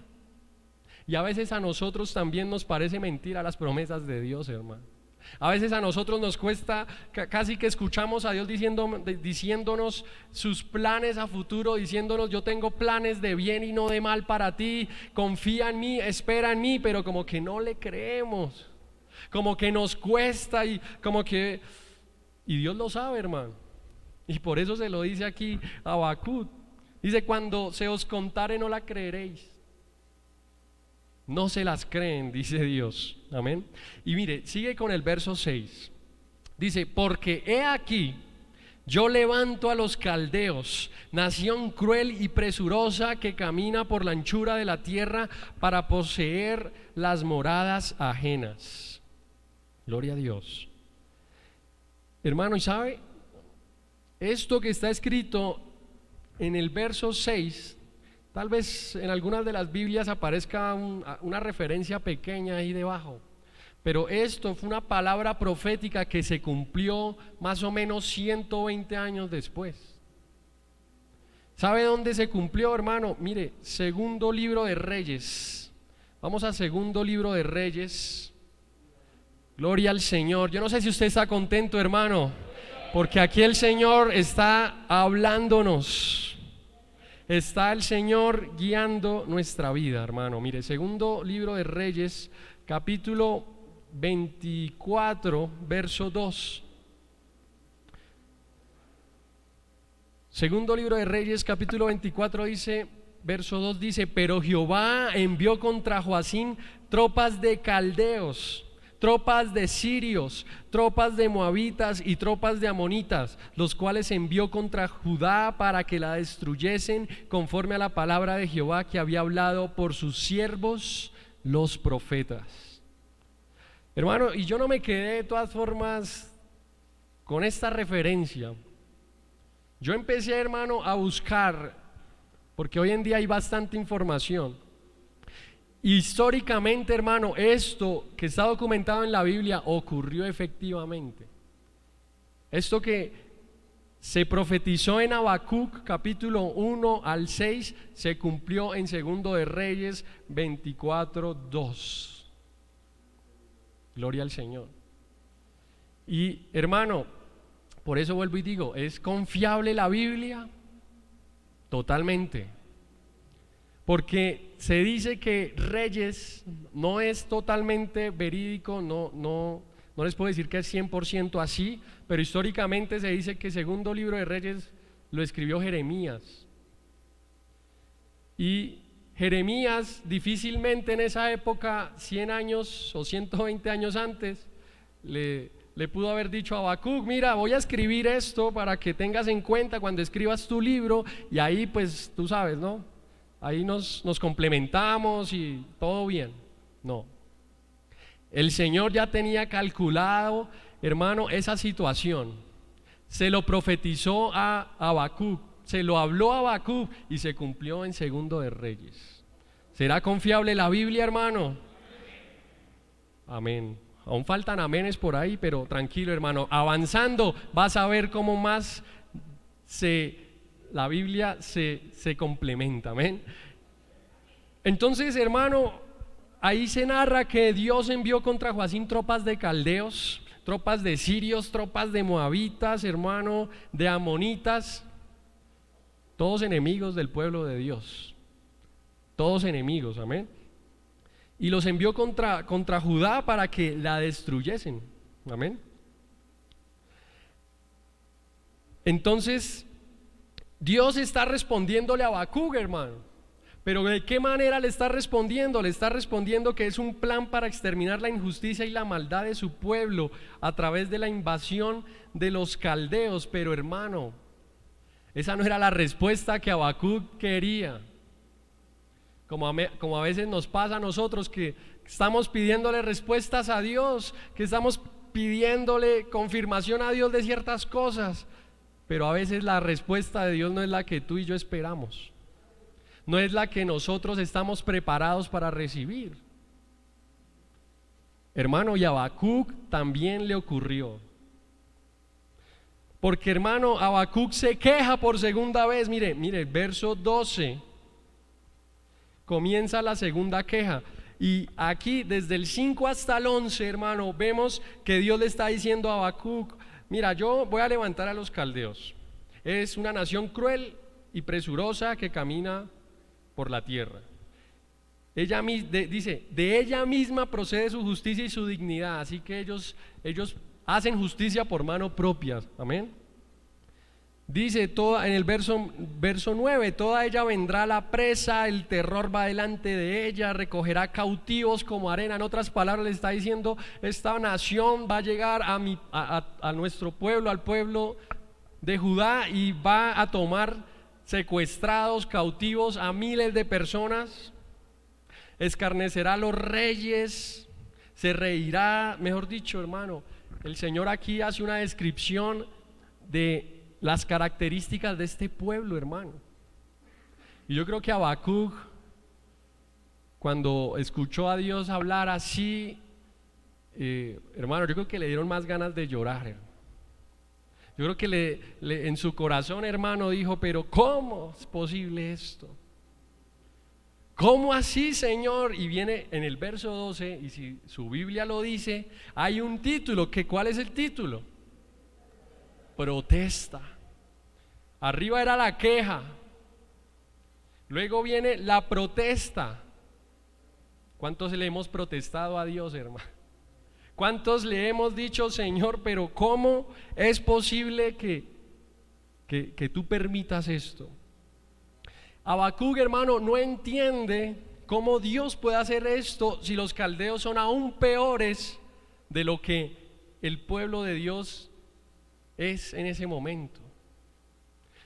Y a veces a nosotros también nos parece mentira las promesas de Dios, hermano. A veces a nosotros nos cuesta, casi que escuchamos a Dios diciéndonos sus planes a futuro, diciéndonos: yo tengo planes de bien y no de mal para ti, confía en mí, espera en mí, pero como que no le creemos, como que nos cuesta y Dios lo sabe, hermano, y por eso se lo dice aquí a Habacuc. Dice: cuando se os contare no la creeréis. No se las creen, dice Dios. Amén. Y mire, sigue con el verso 6. Dice: porque he aquí, yo levanto a los caldeos, nación cruel y presurosa que camina por la anchura de la tierra para poseer las moradas ajenas. Gloria a Dios. Hermano, ¿y sabe? Esto que está escrito en el verso 6, tal vez en algunas de las Biblias aparezca una referencia pequeña ahí debajo, pero esto fue una palabra profética que se cumplió más o menos 120 años después. ¿Sabe dónde se cumplió, hermano? Mire, segundo libro de Reyes. Vamos a segundo libro de Reyes. Gloria al Señor. Yo no sé si usted está contento, hermano, porque aquí el Señor está hablándonos. Está el Señor guiando nuestra vida, hermano. Mire, segundo libro de Reyes, capítulo 24, verso 2. Segundo libro de Reyes, capítulo 24, dice, verso 2, dice: pero Jehová envió contra Joacim tropas de caldeos, tropas de sirios, tropas de moabitas y tropas de amonitas, los cuales envió contra Judá para que la destruyesen, conforme a la palabra de Jehová que había hablado por sus siervos los profetas. Hermano, y yo no me quedé de todas formas con esta referencia. Yo empecé, hermano, a buscar, porque hoy en día hay bastante información. Históricamente, hermano, esto que está documentado en la Biblia ocurrió efectivamente. Esto que se profetizó en Habacuc capítulo 1 al 6 se cumplió en segundo de Reyes 24, 2. Gloria al Señor. Y hermano, por eso vuelvo y digo, ¿es confiable la Biblia? Totalmente. Porque se dice que Reyes no es totalmente verídico, no les puedo decir que es 100% así, pero históricamente se dice que el segundo libro de Reyes lo escribió Jeremías. Y Jeremías difícilmente en esa época, 100 años o 120 años antes, le pudo haber dicho a Habacuc: mira, voy a escribir esto para que tengas en cuenta cuando escribas tu libro, y ahí pues tú sabes, ¿no? Ahí nos complementamos y todo bien. No. El Señor ya tenía calculado, hermano, esa situación. Se lo profetizó a Habacuc, se lo habló a Habacuc y se cumplió en segundo de Reyes. ¿Será confiable la Biblia, hermano? Amén. Aún faltan amenes por ahí, pero tranquilo, hermano. Avanzando vas a ver cómo más la Biblia se complementa, amén. Entonces, hermano, ahí se narra que Dios envió contra Joacim tropas de caldeos, tropas de sirios, tropas de moabitas, hermano, de amonitas, todos enemigos del pueblo de Dios, todos enemigos, amén. Y los envió contra Judá para que la destruyesen, amén. Entonces Dios está respondiéndole a Habacuc, hermano. Pero ¿de qué manera le está respondiendo? Le está respondiendo que es un plan para exterminar la injusticia y la maldad de su pueblo a través de la invasión de los caldeos. Pero hermano, esa no era la respuesta que Habacuc quería. Como a veces nos pasa a nosotros, que estamos pidiéndole respuestas a Dios, que estamos pidiéndole confirmación a Dios de ciertas cosas, pero a veces la respuesta de Dios no es la que tú y yo esperamos, no es la que nosotros estamos preparados para recibir. Hermano, y a Habacuc también le ocurrió. Porque hermano, Habacuc se queja por segunda vez. Mire, verso 12. Comienza la segunda queja. Y aquí desde el 5 hasta el 11, hermano, vemos que Dios le está diciendo a Habacuc: mira, yo voy a levantar a los caldeos. Es una nación cruel y presurosa que camina por la tierra. Dice, de ella misma procede su justicia y su dignidad. Así que ellos hacen justicia por mano propia. Amén. Dice en el verso 9: toda ella vendrá a la presa, el terror va delante de ella, recogerá cautivos como arena. En otras palabras le está diciendo: esta nación va a llegar a nuestro pueblo, al pueblo de Judá, y va a tomar secuestrados, cautivos a miles de personas. Escarnecerá a los reyes, se reirá. Mejor dicho, hermano, el Señor aquí hace una descripción de las características de este pueblo, hermano. Y yo creo que Habacuc, cuando escuchó a Dios hablar así, hermano, yo creo que le dieron más ganas de llorar, hermano. Yo creo que en su corazón, hermano, dijo: pero ¿cómo es posible esto? ¿Cómo así, Señor? Y viene en el verso 12, y si su Biblia lo dice, hay un título. ¿Cuál es el título? Protesta. Arriba era la queja, luego viene la protesta. ¿Cuántos le hemos protestado a Dios, hermano? ¿Cuántos le hemos dicho: Señor, pero cómo es posible que tú permitas esto? Habacuc, hermano, no entiende cómo Dios puede hacer esto si los caldeos son aún peores de lo que el pueblo de Dios es en ese momento.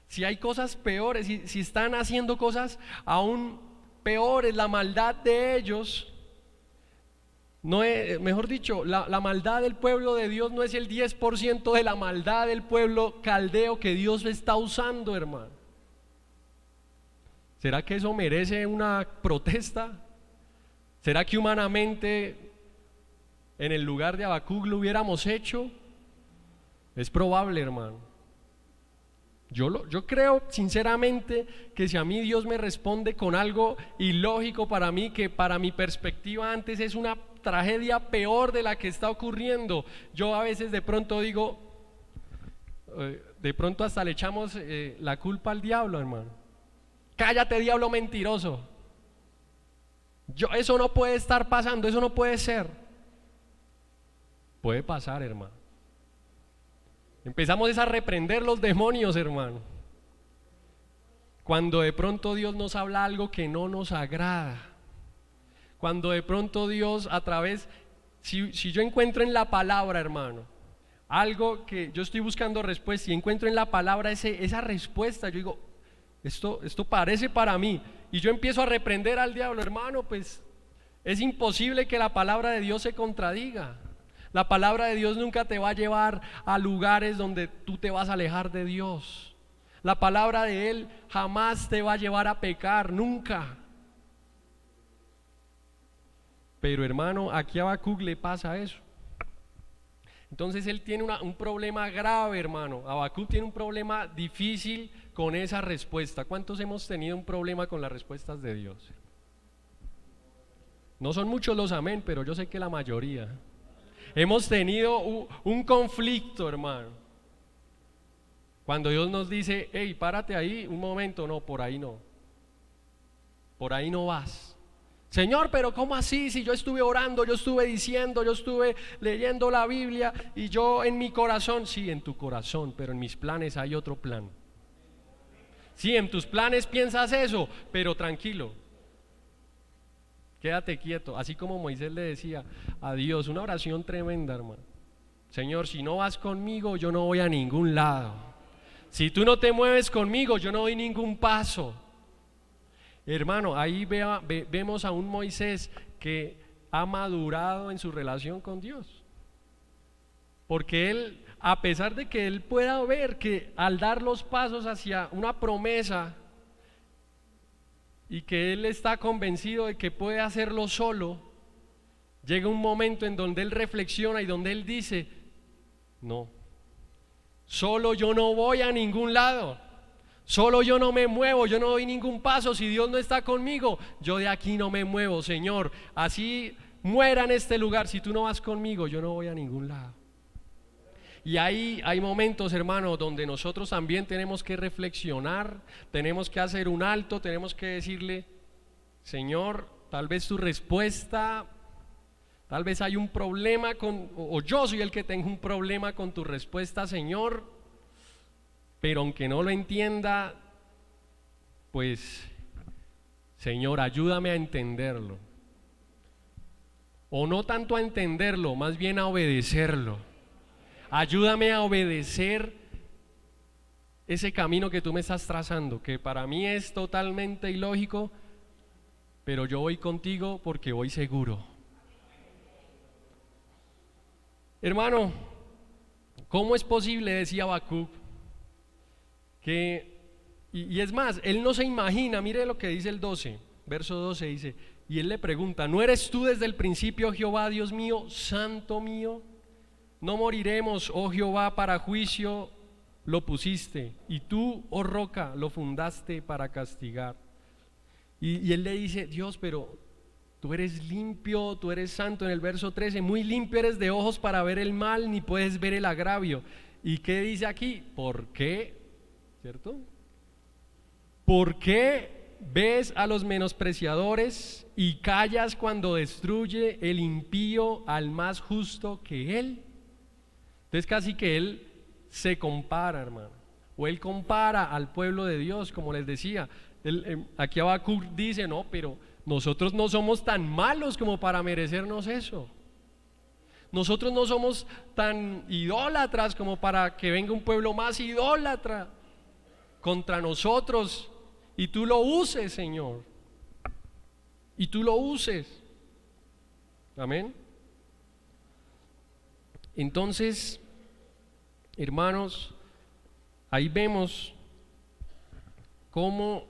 Si hay cosas peores, si están haciendo cosas aún peores, la maldad de ellos no es, mejor dicho, la maldad del pueblo de Dios no es el 10% de la maldad del pueblo caldeo que Dios está usando, hermano. ¿Será que eso merece una protesta? ¿Será que humanamente en el lugar de Habacuc lo hubiéramos hecho? Es probable, hermano. Yo creo sinceramente que si a mí Dios me responde con algo ilógico para mí, que para mi perspectiva antes es una tragedia peor de la que está ocurriendo, yo a veces de pronto digo, de pronto hasta le echamos la culpa al diablo, hermano. Cállate, diablo mentiroso. Eso no puede estar pasando, eso no puede ser. Puede pasar, hermano. Empezamos a reprender los demonios, hermano, cuando de pronto Dios nos habla algo que no nos agrada. Cuando de pronto Dios a través, si yo encuentro en la palabra, hermano, algo que yo estoy buscando respuesta, y encuentro en la palabra esa respuesta, yo digo: esto parece para mí, y yo empiezo a reprender al diablo, hermano, pues es imposible que la palabra de Dios se contradiga. La palabra de Dios nunca te va a llevar a lugares donde tú te vas a alejar de Dios. La palabra de Él jamás te va a llevar a pecar, nunca. Pero, hermano, aquí a Habacuc le pasa eso. Entonces él tiene un problema grave, hermano. Habacuc tiene un problema difícil con esa respuesta. ¿Cuántos hemos tenido un problema con las respuestas de Dios? No son muchos los amén, pero yo sé que la mayoría. Hemos tenido un conflicto, hermano. Cuando Dios nos dice: hey, párate ahí un momento, no, por ahí no. Por ahí no vas. Señor, pero ¿cómo así? Si yo estuve orando, yo estuve diciendo, yo estuve leyendo la Biblia, y yo en mi corazón, sí, en tu corazón, pero en mis planes hay otro plan. Sí, en tus planes piensas eso, pero tranquilo. Quédate quieto, así como Moisés le decía a Dios, una oración tremenda, hermano. Señor, si no vas conmigo, yo no voy a ningún lado. Si tú no te mueves conmigo, yo no doy ningún paso. Hermano, ahí vemos a un Moisés que ha madurado en su relación con Dios. Porque él, a pesar de que él pueda ver que al dar los pasos hacia una promesa, y que él está convencido de que puede hacerlo solo, llega un momento en donde él reflexiona y donde él dice: no, solo yo no voy a ningún lado, Solo yo no me muevo, yo no doy ningún paso. Si Dios no está conmigo, yo de aquí no me muevo, Señor. Así muera en este lugar. Si tú no vas conmigo, yo no voy a ningún lado. Y ahí hay momentos, hermanos, donde nosotros también tenemos que reflexionar, tenemos que hacer un alto, tenemos que decirle: Señor, tal vez tu respuesta, tal vez hay un problema o yo soy el que tengo un problema con tu respuesta, Señor. Pero aunque no lo entienda, pues, Señor, ayúdame a entenderlo. O no tanto a entenderlo, más bien a obedecerlo. Ayúdame a obedecer ese camino que tú me estás trazando, que para mí es totalmente ilógico, pero yo voy contigo porque voy seguro. Hermano, ¿cómo es posible, decía Habacuc, y es más, él no se imagina? Mire lo que dice el 12, verso 12, dice, y él le pregunta: ¿no eres tú desde el principio, Jehová, Dios mío, santo mío? No moriremos, oh Jehová, para juicio lo pusiste, y tú, oh roca, lo fundaste para castigar. Y él le dice: Dios, pero tú eres limpio, tú eres santo. En el verso 13, muy limpio eres de ojos para ver el mal, ni puedes ver el agravio. ¿Y qué dice aquí? ¿Por qué? ¿Cierto? ¿Por qué ves a los menospreciadores y callas cuando destruye el impío al más justo que él? Entonces casi que él se compara, hermano, o él compara al pueblo de Dios, como les decía. Aquí Habacuc dice: no, pero nosotros no somos tan malos como para merecernos eso. Nosotros no somos tan idólatras como para que venga un pueblo más idólatra contra nosotros y tú lo uses, Señor, y tú lo uses. Amén. Entonces, hermanos, ahí vemos cómo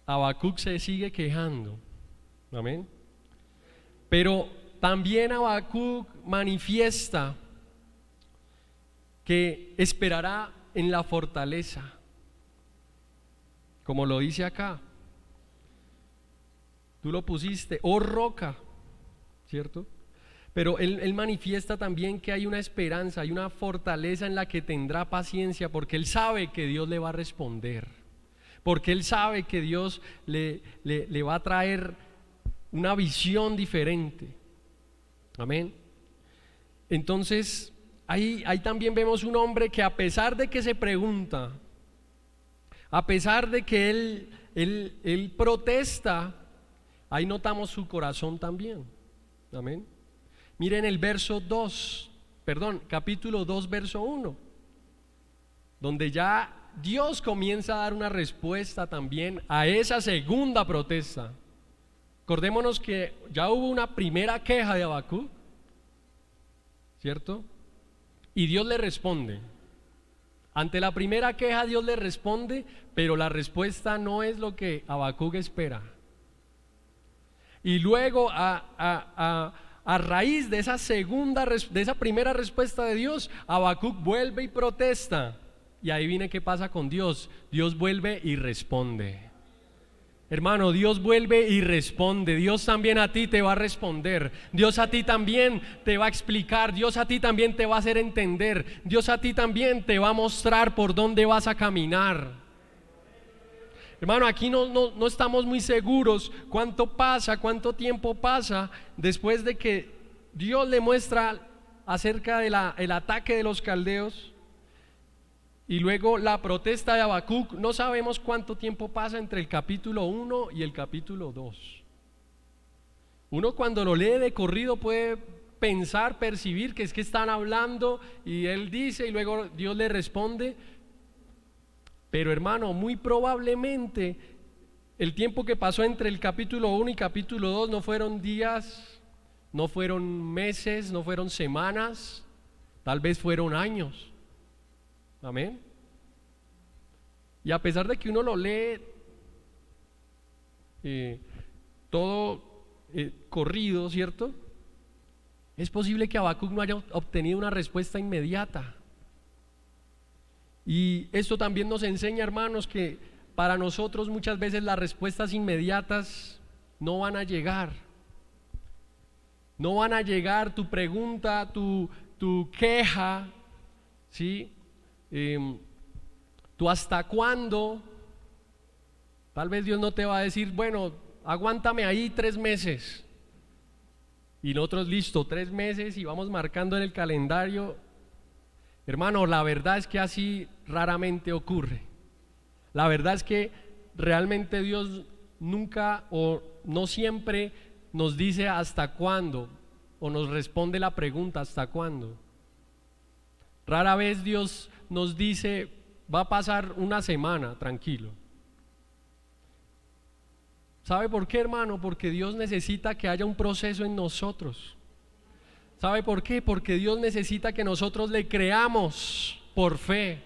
Habacuc se sigue quejando. Amén. Pero también Habacuc manifiesta que esperará en la fortaleza, como lo dice acá. Tú lo pusiste, oh roca, ¿cierto? Pero él manifiesta también que hay una esperanza, hay una fortaleza en la que tendrá paciencia, porque él sabe que Dios le va a responder, porque él sabe que Dios le va a traer una visión diferente. Amén. Entonces ahí también vemos un hombre que, a pesar de que se pregunta, a pesar de que él protesta, ahí notamos su corazón también. Amén. Miren el verso 2, capítulo 2, verso 1, donde ya Dios comienza a dar una respuesta también a esa segunda protesta. Acordémonos que ya hubo una primera queja de Habacuc, ¿cierto? Y Dios le responde. Ante la primera queja Dios le responde, pero la respuesta no es lo que Habacuc espera. Y luego a raíz de esa primera respuesta de Dios, Habacuc vuelve y protesta. Y ahí viene qué pasa con Dios. Dios vuelve y responde. Hermano, Dios vuelve y responde. Dios también a ti te va a responder. Dios a ti también te va a explicar. Dios a ti también te va a hacer entender. Dios a ti también te va a mostrar por dónde vas a caminar. Hermano, aquí no estamos muy seguros cuánto tiempo pasa después de que Dios le muestra acerca del ataque de los caldeos y luego la protesta de Habacuc. No sabemos cuánto tiempo pasa entre el capítulo 1 y el capítulo 2. Uno, cuando lo lee de corrido, puede percibir que es que están hablando y él dice y luego Dios le responde. Pero, hermano, muy probablemente el tiempo que pasó entre el capítulo 1 y capítulo 2 no fueron días, no fueron meses, no fueron semanas, tal vez fueron años. Amén. Y a pesar de que uno lo lee todo corrido, ¿cierto? Es posible que Habacuc no haya obtenido una respuesta inmediata. Y esto también nos enseña, hermanos, que para nosotros muchas veces las respuestas inmediatas no van a llegar. No van a llegar tu pregunta, tu queja, ¿sí? Tu hasta cuándo. Tal vez Dios no te va a decir, bueno, aguántame ahí 3 meses. Y nosotros, listo, 3 meses y vamos marcando en el calendario. Hermano, la verdad es que así raramente ocurre. La verdad es que realmente Dios nunca o no siempre nos dice hasta cuándo, o nos responde la pregunta hasta cuándo. Rara vez Dios nos dice, va a pasar una semana, tranquilo. ¿Sabe por qué, hermano? Porque Dios necesita que haya un proceso en nosotros. ¿Sabe por qué? Porque Dios necesita que nosotros le creamos por fe,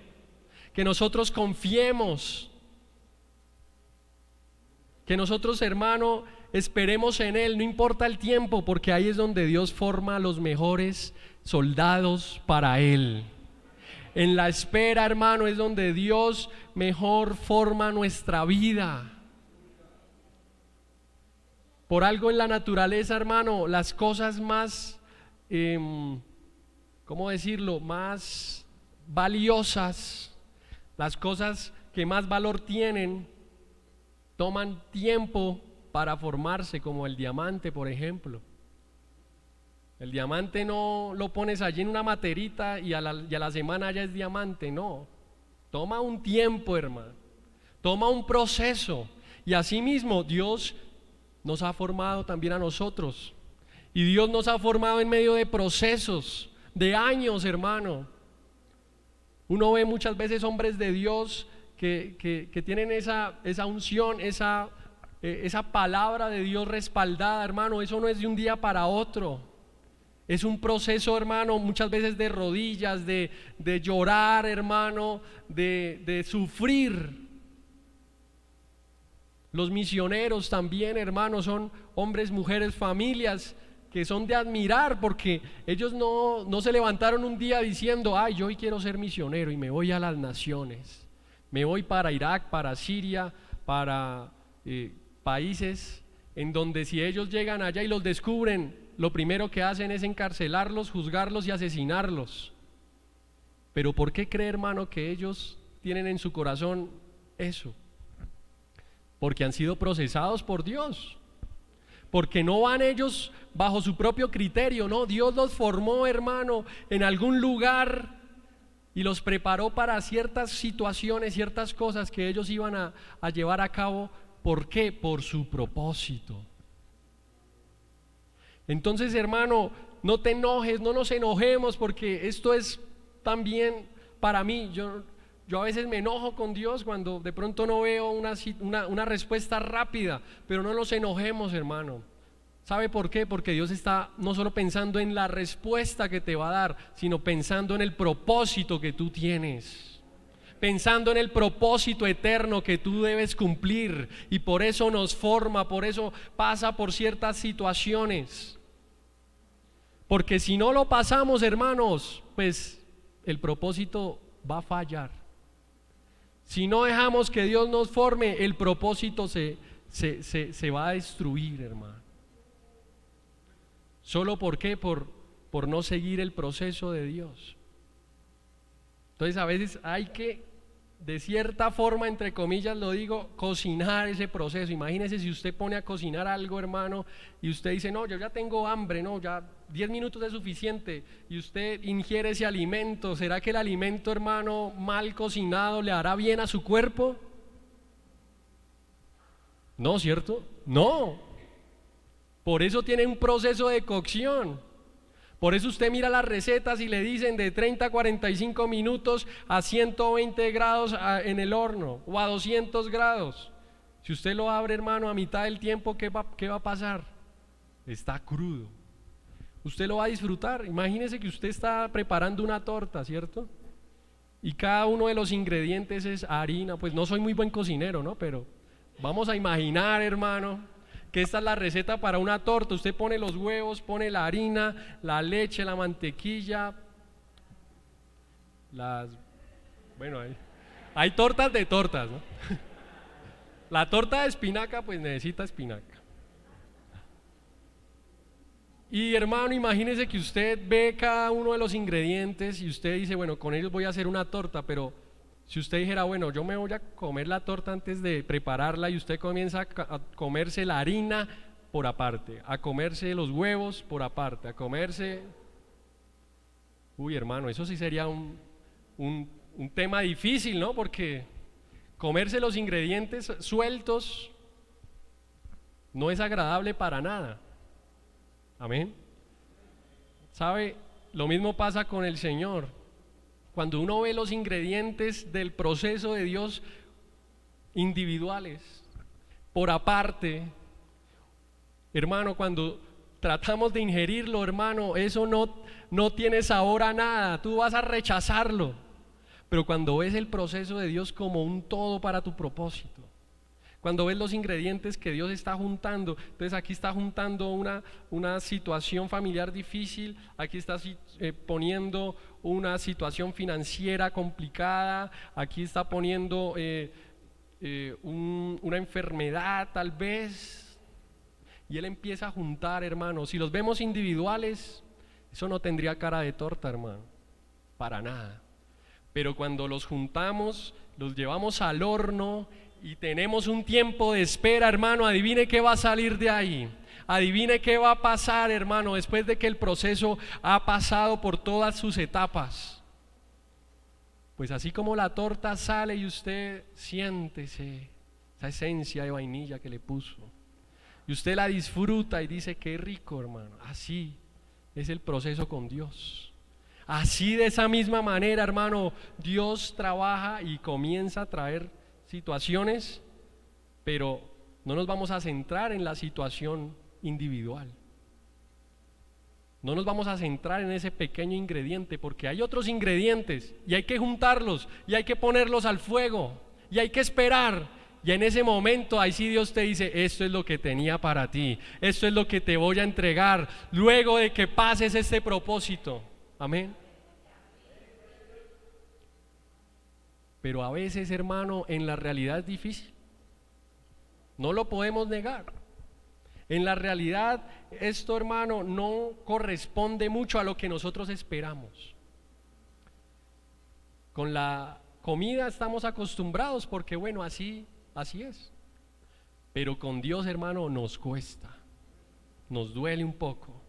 que nosotros confiemos, que nosotros, hermano, esperemos en Él, no importa el tiempo, porque ahí es donde Dios forma a los mejores soldados para Él. En la espera, hermano, es donde Dios mejor forma nuestra vida. Por algo en la naturaleza, hermano, las cosas más, ¿cómo decirlo?, más valiosas, las cosas que más valor tienen, toman tiempo para formarse, como el diamante, por ejemplo. El diamante no lo pones allí en una materita y a la semana ya es diamante, no. Toma un tiempo, hermano, toma un proceso. Y asimismo Dios nos ha formado también a nosotros. Y Dios nos ha formado en medio de procesos, de años, hermano. Uno ve muchas veces hombres de Dios que tienen esa unción, esa palabra de Dios respaldada, hermano. Eso no es de un día para otro. Es un proceso, hermano, muchas veces de rodillas, de llorar, hermano, de sufrir. Los misioneros también, hermano, son hombres, mujeres, familias que son de admirar, porque ellos no se levantaron un día diciendo, ay, yo hoy quiero ser misionero y me voy a las naciones, me voy para Irak, para Siria, para países en donde si ellos llegan allá y los descubren, lo primero que hacen es encarcelarlos, juzgarlos y asesinarlos. Pero ¿por qué cree, hermano, que ellos tienen en su corazón eso? Porque han sido procesados por Dios, porque no van ellos bajo su propio criterio, no, Dios los formó, hermano, en algún lugar y los preparó para ciertas situaciones, ciertas cosas que ellos iban a llevar a cabo. ¿Por qué? Por su propósito. Entonces, hermano, no te enojes, no nos enojemos, porque esto es también para mí. Yo a veces me enojo con Dios cuando de pronto no veo una respuesta rápida, pero no nos enojemos, hermano. ¿Sabe por qué? Porque Dios está no solo pensando en la respuesta que te va a dar, sino pensando en el propósito que tú tienes, pensando en el propósito eterno que tú debes cumplir, y por eso nos forma, por eso pasa por ciertas situaciones, porque si no lo pasamos, hermanos, pues el propósito va a fallar. Si no dejamos que Dios nos forme, el propósito se va a destruir, hermano. ¿Solo por qué? Por no seguir el proceso de Dios. Entonces a veces hay que, de cierta forma, entre comillas lo digo, cocinar ese proceso. Imagínese si usted pone a cocinar algo, hermano, y usted dice, no, yo ya tengo hambre, no, ya 10 minutos es suficiente, y usted ingiere ese alimento. ¿Será que el alimento, hermano, mal cocinado le hará bien a su cuerpo? No, ¿cierto? No. Por eso tiene un proceso de cocción. Por eso usted mira las recetas y le dicen de 30 a 45 minutos a 120 grados en el horno, o a 200 grados. Si usted lo abre, hermano, a mitad del tiempo, ¿qué va a pasar? Está crudo. Usted lo va a disfrutar. Imagínese que usted está preparando una torta, ¿cierto? Y cada uno de los ingredientes es harina. Pues no soy muy buen cocinero, ¿no? Pero vamos a imaginar, hermano, que esta es la receta para una torta. Usted pone los huevos, pone la harina, la leche, la mantequilla, Bueno, hay tortas de tortas, ¿no? La torta de espinaca pues necesita espinaca. Y hermano, imagínese que usted ve cada uno de los ingredientes y usted dice, bueno, con ellos voy a hacer una torta, pero si usted dijera, bueno, yo me voy a comer la torta antes de prepararla, y usted comienza a comerse la harina por aparte, a comerse los huevos por aparte, a comerse... Uy, hermano, eso sí sería un tema difícil, ¿no? Porque comerse los ingredientes sueltos no es agradable para nada. Amén. ¿Sabe? Lo mismo pasa con el Señor. Cuando uno ve los ingredientes del proceso de Dios individuales, por aparte, hermano, cuando tratamos de ingerirlo, hermano, eso no tiene sabor a nada, tú vas a rechazarlo. Pero cuando ves el proceso de Dios como un todo para tu propósito, cuando ves los ingredientes que Dios está juntando, entonces aquí está juntando una situación familiar difícil, aquí está poniendo una situación financiera complicada, aquí está poniendo una enfermedad tal vez, y Él empieza a juntar, hermanos. Si los vemos individuales, eso no tendría cara de torta, hermano, para nada. Pero cuando los juntamos, los llevamos al horno y tenemos un tiempo de espera, hermano, adivine qué va a salir de ahí. Adivine qué va a pasar, hermano, después de que el proceso ha pasado por todas sus etapas. Pues así como la torta sale y usted siéntese esa esencia de vainilla que le puso, y usted la disfruta y dice qué rico, hermano. Así es el proceso con Dios. Así, de esa misma manera, hermano, Dios trabaja y comienza a traer situaciones, pero no nos vamos a centrar en la situación individual. No nos vamos a centrar en ese pequeño ingrediente, porque hay otros ingredientes y hay que juntarlos y hay que ponerlos al fuego y hay que esperar. Y en ese momento, ahí sí Dios te dice, esto es lo que tenía para ti, esto es lo que te voy a entregar luego de que pases este propósito. Amén. Pero a veces, hermano, en la realidad es difícil. No lo podemos negar. En la realidad, esto, hermano, no corresponde mucho a lo que nosotros esperamos. Con la comida estamos acostumbrados porque, bueno, así es. Pero con Dios, hermano, nos cuesta, nos duele un poco.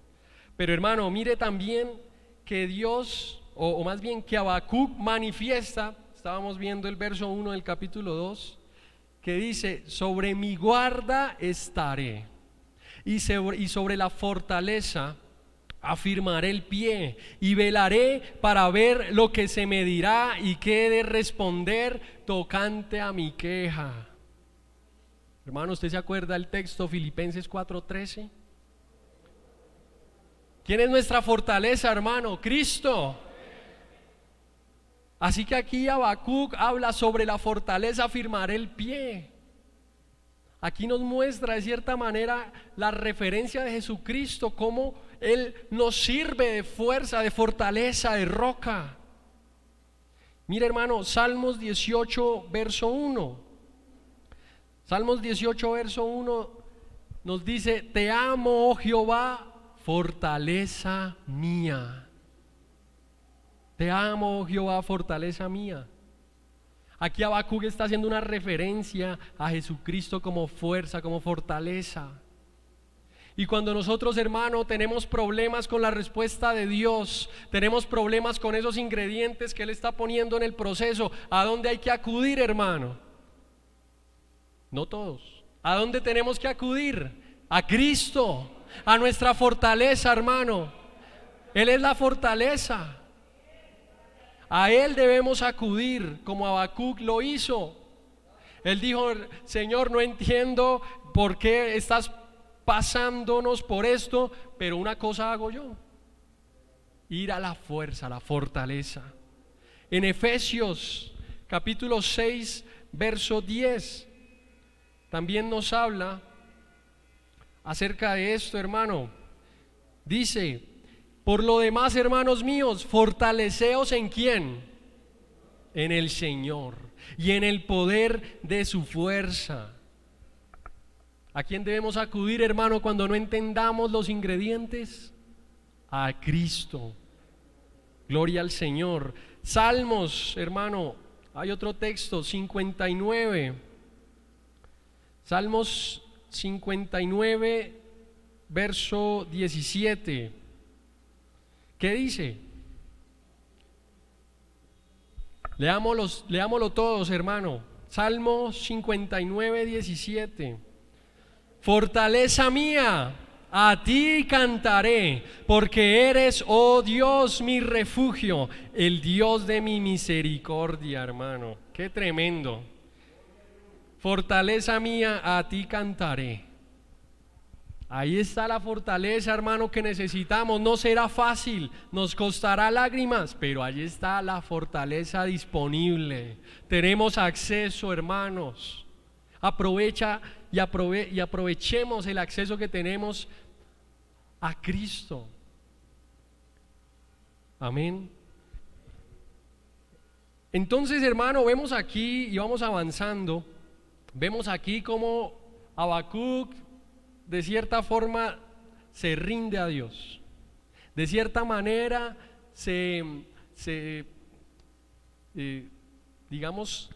Pero, hermano, mire también que Dios, o más bien que Habacuc manifiesta. Estábamos viendo el verso 1 del capítulo 2, que dice, sobre mi guarda estaré, y sobre la fortaleza afirmaré el pie, y velaré para ver lo que se me dirá y qué he de responder tocante a mi queja. Hermano, ¿usted se acuerda del texto Filipenses 4:13? ¿Quién es nuestra fortaleza, hermano? Cristo. Así que aquí Habacuc habla sobre la fortaleza, afirmaré el pie. Aquí nos muestra de cierta manera la referencia de Jesucristo, cómo Él nos sirve de fuerza, de fortaleza, de roca. Mira, hermano, Salmos 18 verso 1. Salmos 18 verso 1 nos dice, te amo, oh Jehová, fortaleza mía. Te amo, oh Jehová, fortaleza mía. Aquí Habacuc está haciendo una referencia a Jesucristo como fuerza, como fortaleza. Y cuando nosotros, hermano, tenemos problemas con la respuesta de Dios, tenemos problemas con esos ingredientes que Él está poniendo en el proceso, ¿a dónde hay que acudir, hermano? No todos. ¿A dónde tenemos que acudir? A Cristo, a nuestra fortaleza, hermano. Él es la fortaleza. A Él debemos acudir, como Habacuc lo hizo. Él dijo, Señor, no entiendo por qué estás pasándonos por esto, pero una cosa hago yo: ir a la fuerza, a la fortaleza. En Efesios capítulo 6 verso 10 también nos habla acerca de esto, hermano. Dice, por lo demás, hermanos míos, fortaleceos en ¿quién? en el Señor y en el poder de su fuerza. ¿A quién debemos acudir, hermano, cuando no entendamos los ingredientes? A Cristo. Gloria al Señor. Salmos, hermano, hay otro texto, 59. Salmos 59, verso 17. ¿Qué dice? Leámoslo todos, hermano. Salmo 59, 17. Fortaleza mía, a ti cantaré, porque eres, oh Dios, mi refugio, el Dios de mi misericordia, hermano. Qué tremendo. Fortaleza mía, a ti cantaré. Ahí está la fortaleza, hermano, que necesitamos. No será fácil, nos costará lágrimas, pero ahí está la fortaleza disponible. Tenemos acceso, hermanos. Aprovecha y aprovechemos el acceso que tenemos a Cristo. Amén. Entonces, hermano, vemos aquí y vamos avanzando. Vemos aquí cómo Habacuc de cierta forma se rinde a Dios. De cierta manera digamos,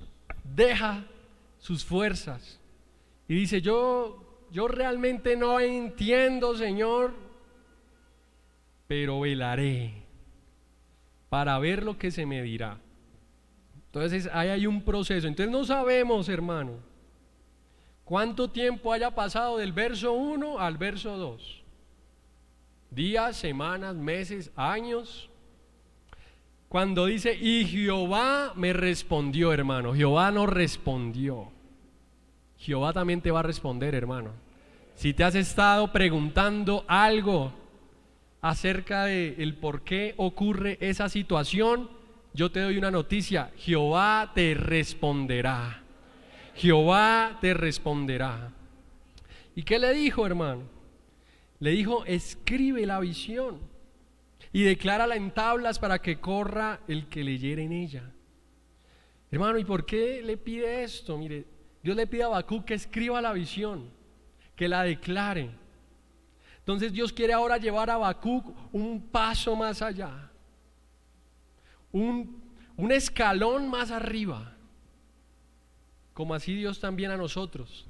deja sus fuerzas y dice: yo realmente no entiendo, Señor, pero velaré para ver lo que se me dirá. Entonces ahí hay un proceso. Entonces no sabemos, hermano, cuánto tiempo haya pasado del verso 1 al verso 2. Días, semanas, meses, años. Cuando dice: y Jehová me respondió, hermano, Jehová nos respondió. Jehová también te va a responder, hermano. Si te has estado preguntando algo acerca de el por qué ocurre esa situación, yo te doy una noticia: Jehová te responderá. Jehová te responderá. ¿Y qué le dijo, hermano? Le dijo: escribe la visión y declárala en tablas para que corra el que leyere en ella. Hermano, ¿y por qué le pide esto? Mire, Dios le pide a Habacuc que escriba la visión, que la declare. Entonces Dios quiere ahora llevar a Habacuc un paso más allá, un escalón más arriba, como así Dios también a nosotros.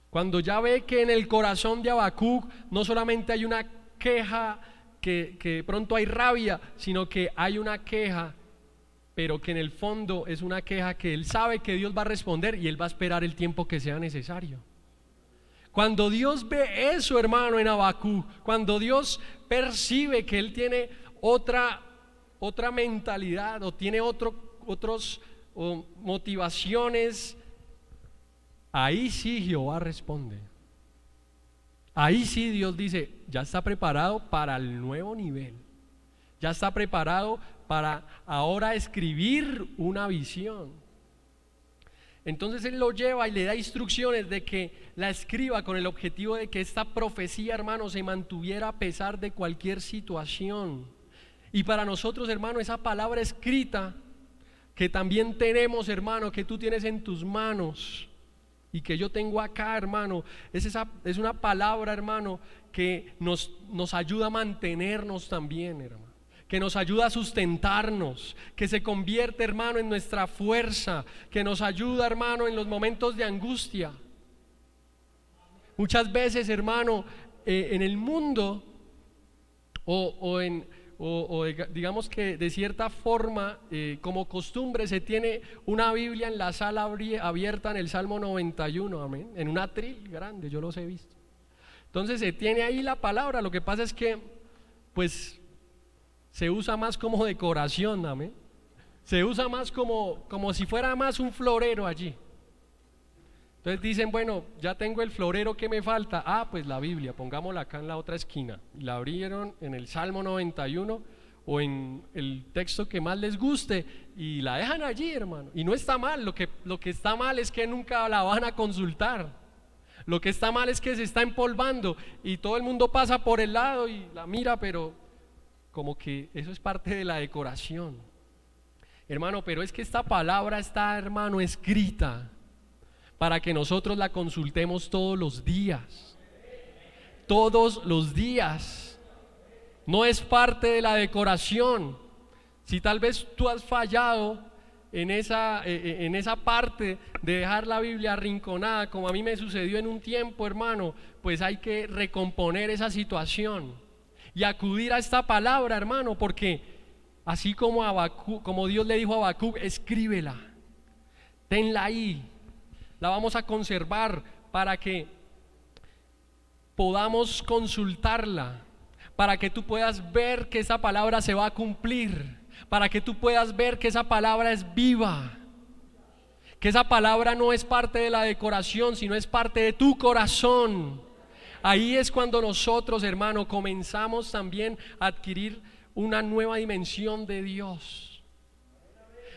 Cuando ya ve que en el corazón de Habacuc no solamente hay una queja, que pronto hay rabia, sino que hay una queja, pero que en el fondo es una queja que él sabe que Dios va a responder y él va a esperar el tiempo que sea necesario. Cuando Dios ve eso, hermano, en Habacuc, cuando Dios percibe que él tiene otra mentalidad o tiene otros motivaciones, ahí sí Jehová responde. Ahí sí Dios dice: ya está preparado para el nuevo nivel, ya está preparado para ahora escribir una visión. Entonces Él lo lleva y le da instrucciones de que la escriba con el objetivo de que esta profecía, hermano, se mantuviera a pesar de cualquier situación. Y para nosotros, hermano, esa palabra escrita que también tenemos, hermano, que tú tienes en tus manos y que yo tengo acá, hermano, es una palabra, hermano, que nos ayuda a mantenernos también, hermano, que nos ayuda a sustentarnos, que se convierte, hermano, en nuestra fuerza, que nos ayuda, hermano, en los momentos de angustia. Muchas veces, hermano, en el mundo digamos que de cierta forma, como costumbre, se tiene una Biblia en la sala abierta en el Salmo 91, amén, en un atril grande, yo los he visto. Entonces se tiene ahí la palabra. Lo que pasa es que pues se usa más como decoración, amén. Se usa más como si fuera más un florero allí. Entonces dicen: bueno, ya tengo el florero, ¿qué me falta? Pues la Biblia, pongámosla acá en la otra esquina. La abrieron en el Salmo 91 o en el texto que más les guste y la dejan allí, hermano. Y no está mal, lo que está mal es que nunca la van a consultar. Lo que está mal es que se está empolvando y todo el mundo pasa por el lado y la mira, pero como que eso es parte de la decoración. Hermano, pero es que esta palabra está, hermano, escrita para que nosotros la consultemos todos los días. Todos los días. No es parte de la decoración. Si tal vez tú has fallado en esa parte de dejar la Biblia arrinconada, como a mí me sucedió en un tiempo, hermano, pues hay que recomponer esa situación y acudir a esta palabra, hermano, porque así como Dios le dijo a Habacuc, escríbela, tenla ahí, la vamos a conservar para que podamos consultarla, para que tú puedas ver que esa palabra se va a cumplir, para que tú puedas ver que esa palabra es viva, que esa palabra no es parte de la decoración, sino es parte de tu corazón. Ahí es cuando nosotros, hermano, comenzamos también a adquirir una nueva dimensión de Dios.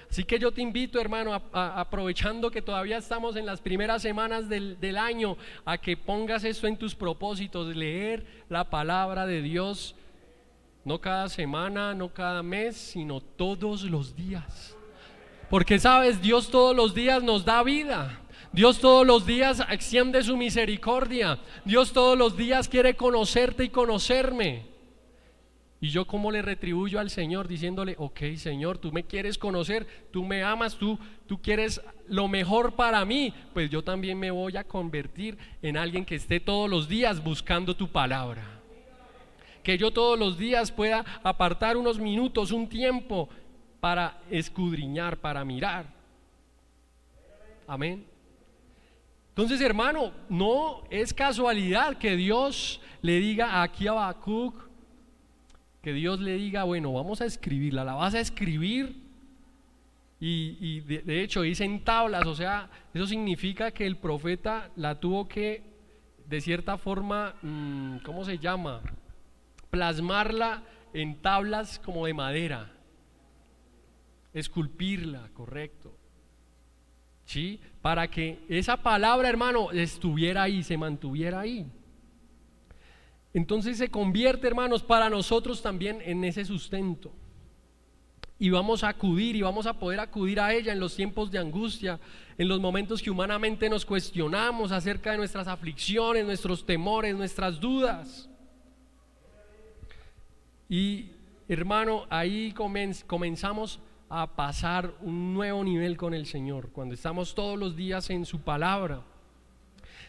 Así que yo te invito, hermano, aprovechando que todavía estamos en las primeras semanas del año, a que pongas esto en tus propósitos, leer la palabra de Dios, no cada semana, no cada mes, sino todos los días. Porque sabes, Dios todos los días nos da vida. Dios todos los días extiende su misericordia. Dios todos los días quiere conocerte y conocerme. Y yo, ¿cómo le retribuyo al Señor? Diciéndole, ok, Señor, tú me quieres conocer, tú me amas, tú quieres lo mejor para mí, pues yo también me voy a convertir en alguien que esté todos los días buscando tu palabra. Que yo todos los días pueda apartar unos minutos, un tiempo para escudriñar, para mirar. Amén. Entonces, hermano, no es casualidad que Dios le diga aquí a Habacuc, que Dios le diga, bueno, vamos a escribirla, la vas a escribir, y de hecho dice en tablas, o sea, eso significa que el profeta la tuvo que, de cierta forma, ¿cómo se llama? Plasmarla en tablas como de madera, esculpirla, correcto, ¿sí? Para que esa palabra, hermano, estuviera ahí, se mantuviera ahí. Entonces se convierte, hermanos, para nosotros también en ese sustento. Y vamos a acudir y vamos a poder acudir a ella en los tiempos de angustia, en los momentos que humanamente nos cuestionamos acerca de nuestras aflicciones, nuestros temores, nuestras dudas. Y, hermano, ahí comenzamos a pasar un nuevo nivel con el Señor, cuando estamos todos los días en su palabra.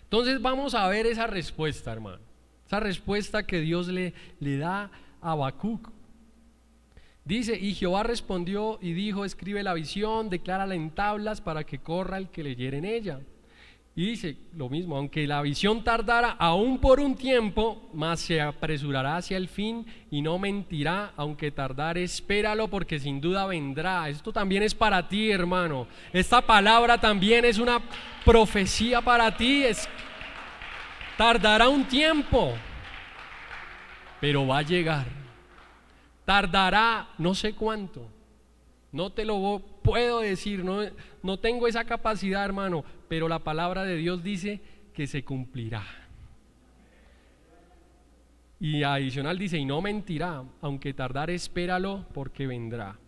Entonces vamos a ver esa respuesta, hermano. Esa respuesta que Dios le da a Habacuc. Dice, y Jehová respondió y dijo, escribe la visión, declárala en tablas para que corra el que leyere en ella. Y dice lo mismo, aunque la visión tardara aún por un tiempo, mas se apresurará hacia el fin y no mentirá, aunque tardare, espéralo porque sin duda vendrá. Esto también es para ti, hermano. Esta palabra también es una profecía para ti. Tardará un tiempo, pero va a llegar. Tardará no sé cuánto, no te lo puedo decir, no tengo esa capacidad, hermano, pero la palabra de Dios dice que se cumplirá. Y adicional dice, y no mentirá, aunque tardare, espéralo porque vendrá.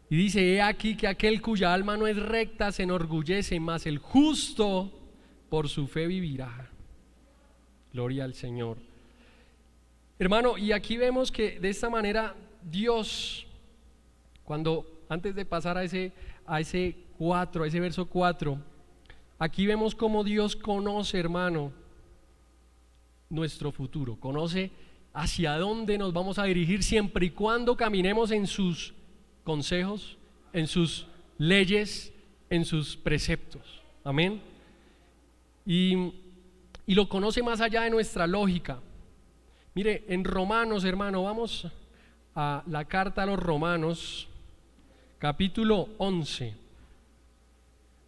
Y dice, he aquí que aquel cuya alma no es recta se enorgullece, mas el justo por su fe vivirá. Gloria al Señor. Hermano, y aquí vemos que de esta manera Dios, antes de pasar a ese verso 4, aquí vemos cómo Dios conoce, hermano, nuestro futuro, conoce hacia dónde nos vamos a dirigir siempre y cuando caminemos en sus consejos, en sus leyes, en sus preceptos. Amén. Y lo conoce más allá de nuestra lógica. Mire, en Romanos, hermano, vamos a la carta a los Romanos, capítulo 11.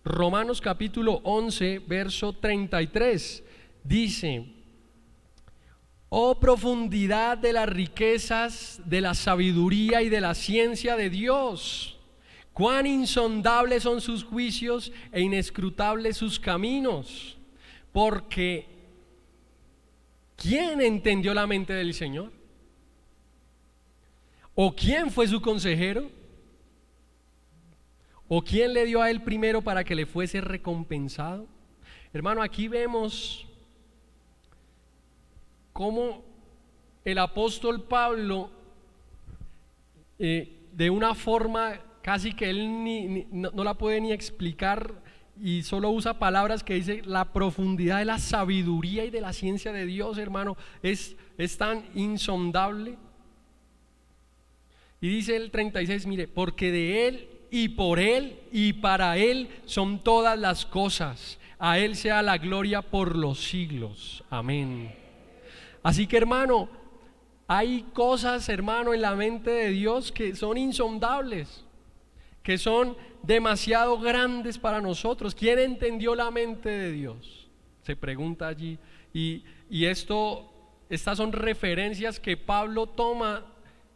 Romanos capítulo 11, verso 33, dice: oh profundidad de las riquezas, de la sabiduría y de la ciencia de Dios, cuán insondables son sus juicios e inescrutables sus caminos, porque ¿quién entendió la mente del Señor? ¿O quién fue su consejero? ¿O quién le dio a él primero para que le fuese recompensado? Hermano, aquí vemos cómo el apóstol Pablo, de una forma casi que él no la puede ni explicar, y solo usa palabras que dice la profundidad de la sabiduría y de la ciencia de Dios, hermano, es tan insondable. Y dice el 36, mire, porque de Él y por Él y para Él son todas las cosas, a Él sea la gloria por los siglos, amén. Así que, hermano, hay cosas, hermano, en la mente de Dios que son insondables, que son demasiado grandes para nosotros. ¿Quién entendió la mente de Dios? Se pregunta allí. Y estas son referencias que Pablo toma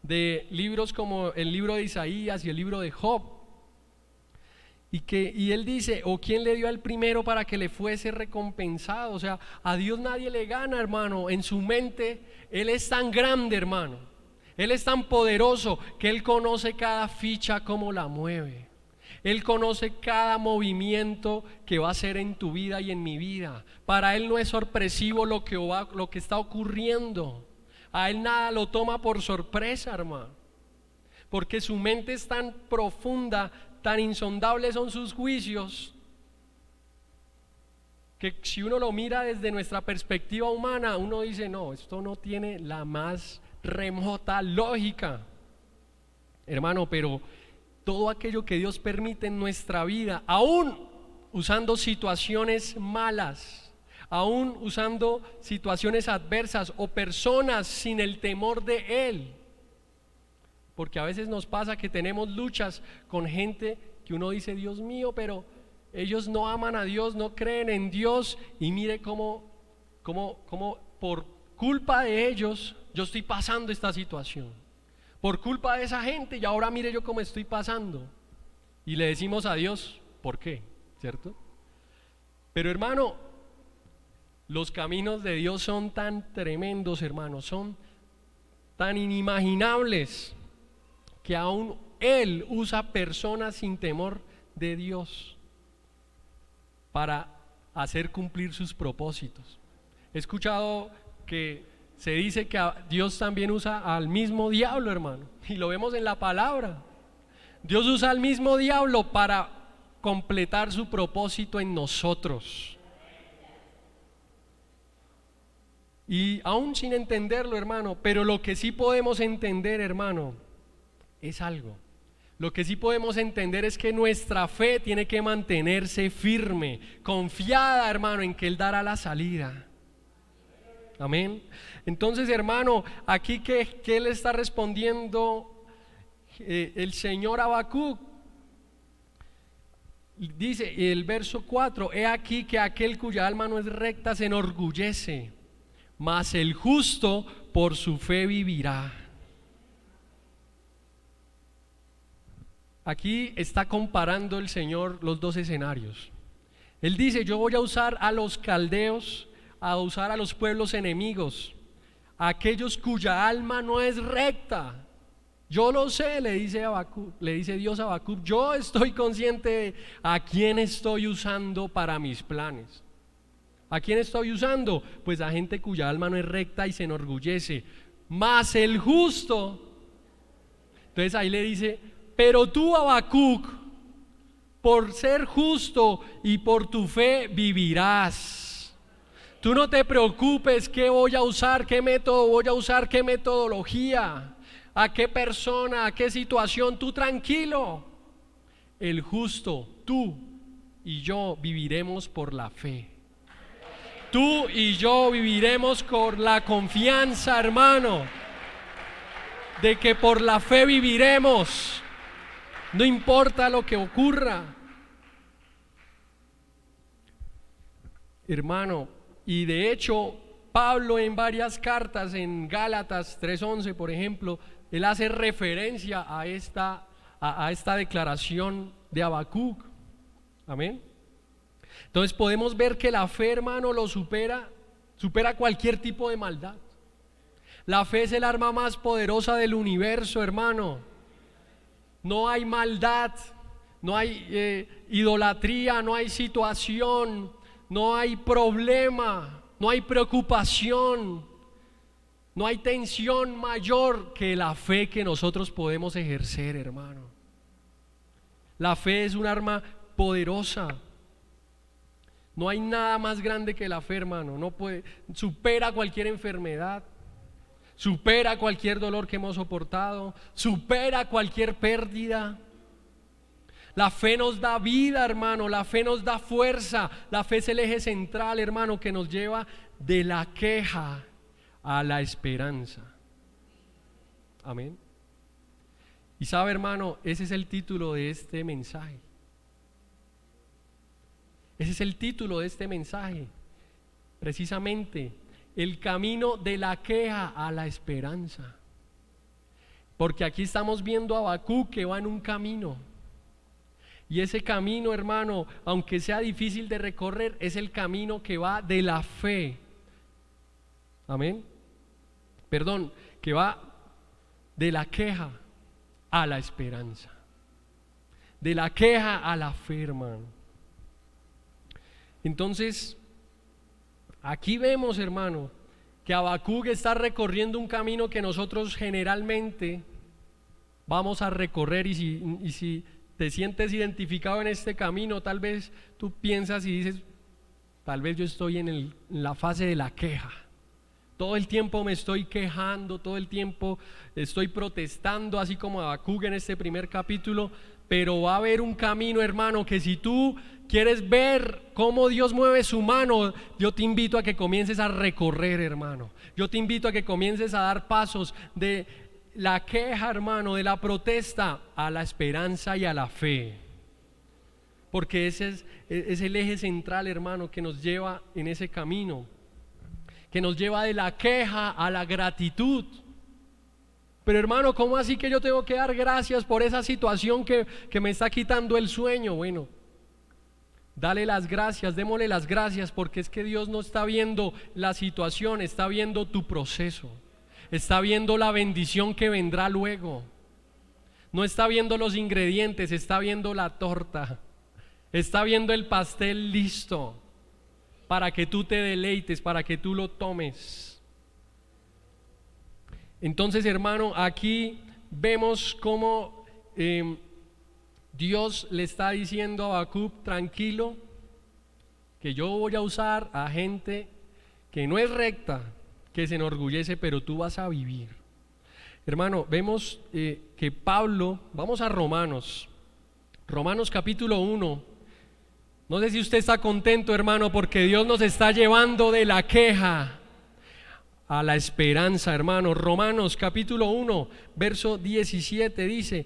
de libros como el libro de Isaías y el libro de Job. Y él dice, ¿o quién le dio al primero para que le fuese recompensado? O sea, a Dios nadie le gana, hermano. En su mente, Él es tan grande, hermano. Él es tan poderoso que Él conoce cada ficha, cómo la mueve. Él conoce cada movimiento que va a hacer en tu vida y en mi vida. Para Él no es sorpresivo lo que está ocurriendo. A Él nada lo toma por sorpresa, hermano. Porque su mente es tan profunda, tan insondables son sus juicios, que si uno lo mira desde nuestra perspectiva humana, uno dice, no, esto no tiene la más remota lógica, hermano. Pero todo aquello que Dios permite en nuestra vida, aún usando situaciones malas, aún usando situaciones adversas o personas sin el temor de Él, porque a veces nos pasa que tenemos luchas con gente que uno dice, Dios mío, pero ellos no aman a Dios, no creen en Dios, y mire cómo por culpa de ellos yo estoy pasando esta situación, por culpa de esa gente, y ahora mire yo cómo estoy pasando, y le decimos a Dios, ¿por qué? ¿Cierto? Pero, hermano, los caminos de Dios son tan tremendos, hermano, son tan inimaginables, que aún Él usa personas sin temor de Dios para hacer cumplir sus propósitos. He escuchado que se dice que Dios también usa al mismo diablo, hermano, y lo vemos en la palabra. Dios usa al mismo diablo para completar su propósito en nosotros. Y aún sin entenderlo, hermano, pero lo que sí podemos entender, hermano, es algo. Lo que sí podemos entender es que nuestra fe tiene que mantenerse firme, confiada, hermano, en que Él dará la salida. Amén. Entonces, hermano, aquí que le está respondiendo el Señor a Habacuc. Dice el verso 4: he aquí que aquel cuya alma no es recta se enorgullece, mas el justo por su fe vivirá. Aquí está comparando el Señor los dos escenarios. Él dice, yo voy a usar a los caldeos, a usar a los pueblos enemigos, a aquellos cuya alma no es recta. Yo lo sé, le dice Dios a Habacuc, yo estoy consciente de a quién estoy usando para mis planes. ¿A quién estoy usando? Pues a gente cuya alma no es recta y se enorgullece, mas el justo. Entonces ahí le dice, pero tú, Habacuc, por ser justo y por tu fe vivirás. Tú no te preocupes qué voy a usar, qué método voy a usar, qué metodología, a qué persona, a qué situación. Tú tranquilo. El justo, tú y yo viviremos por la fe. Tú y yo viviremos con la confianza, hermano, de que por la fe viviremos. No importa lo que ocurra, hermano. Y de hecho, Pablo en varias cartas, en Gálatas 3:11, por ejemplo, él hace referencia a esta declaración de Habacuc. Amén. Entonces podemos ver que la fe, hermano, supera cualquier tipo de maldad. La fe es el arma más poderosa del universo, hermano. No hay maldad, no hay idolatría, no hay situación, no hay problema, no hay preocupación, no hay tensión mayor que la fe que nosotros podemos ejercer, hermano. La fe es un arma poderosa. No hay nada más grande que la fe, hermano. No puede, supera cualquier enfermedad, supera cualquier dolor que hemos soportado, supera cualquier pérdida. La fe nos da vida, hermano, la fe nos da fuerza. La fe es el eje central, hermano, que nos lleva de la queja a la esperanza. Amén. Y sabe, hermano, ese es el título de este mensaje. Ese es el título de este mensaje, precisamente, el camino de la queja a la esperanza. Porque aquí estamos viendo a Habacuc que va en un camino. Y ese camino, hermano, aunque sea difícil de recorrer, es el camino que va de la fe. Amén. Perdón, que va de la queja a la esperanza. De la queja a la fe, hermano. Entonces, aquí vemos, hermano, que Habacuc está recorriendo un camino que nosotros generalmente vamos a recorrer, y si te sientes identificado en este camino, tal vez tú piensas y dices, tal vez yo estoy en la fase de la queja. Todo el tiempo me estoy quejando, todo el tiempo estoy protestando, así como Habacuc en este primer capítulo. Pero va a haber un camino, hermano, que si tú quieres ver cómo Dios mueve su mano, yo te invito a que comiences a recorrer, hermano. Yo te invito a que comiences a dar pasos de la queja, hermano, de la protesta a la esperanza y a la fe. Porque ese es el eje central, hermano, que nos lleva en ese camino, que nos lleva de la queja a la gratitud. Pero, hermano, ¿cómo así que yo tengo que dar gracias por esa situación que me está quitando el sueño? Bueno, dale las gracias, démosle las gracias, porque es que Dios no está viendo la situación, está viendo tu proceso, está viendo la bendición que vendrá luego. No está viendo los ingredientes, está viendo la torta, está viendo el pastel listo para que tú te deleites, para que tú lo tomes. Entonces, hermano, aquí vemos cómo Dios le está diciendo a Habacuc: tranquilo, que yo voy a usar a gente que no es recta, que se enorgullece, pero tú vas a vivir. Hermano, vemos que Pablo, vamos a Romanos capítulo 1. No sé si usted está contento, hermano, porque Dios nos está llevando de la queja a la esperanza, hermano. Romanos capítulo 1, verso 17 dice: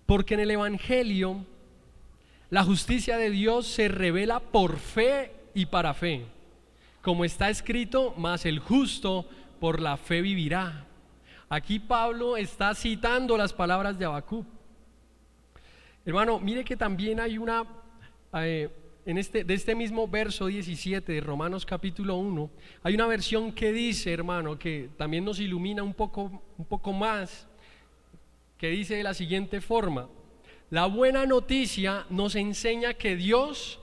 porque en el Evangelio la justicia de Dios se revela por fe y para fe, como está escrito, mas el justo por la fe vivirá. Aquí Pablo está citando las palabras de Habacuc. Hermano, mire que también hay una de este mismo verso 17 de Romanos capítulo 1, hay una versión que dice, hermano, que también nos ilumina un poco más, que dice de la siguiente forma: la buena noticia nos enseña que Dios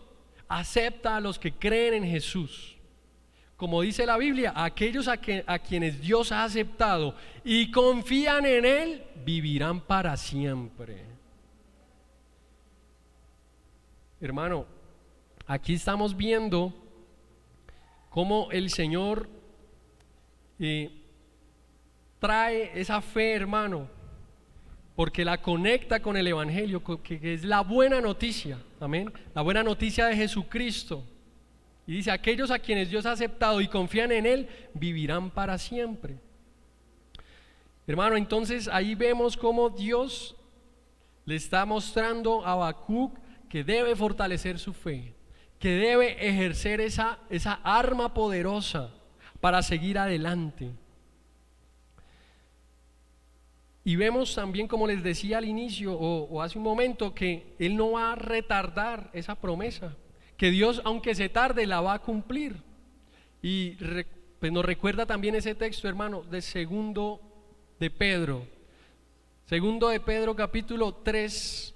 acepta a los que creen en Jesús. Como dice la Biblia, aquellos a quienes Dios ha aceptado y confían en Él, vivirán para siempre. Hermano, aquí estamos viendo cómo el Señor trae esa fe, hermano, porque la conecta con el Evangelio, que es la buena noticia, amén, la buena noticia de Jesucristo. Y dice: aquellos a quienes Dios ha aceptado y confían en Él, vivirán para siempre. Hermano, entonces ahí vemos cómo Dios le está mostrando a Habacuc que debe fortalecer su fe, que debe ejercer esa arma poderosa para seguir adelante. Y vemos también, como les decía al inicio o hace un momento, que Él no va a retardar esa promesa, que Dios, aunque se tarde, la va a cumplir. Y pues nos recuerda también ese texto, hermano, de Segundo de Pedro capítulo 3,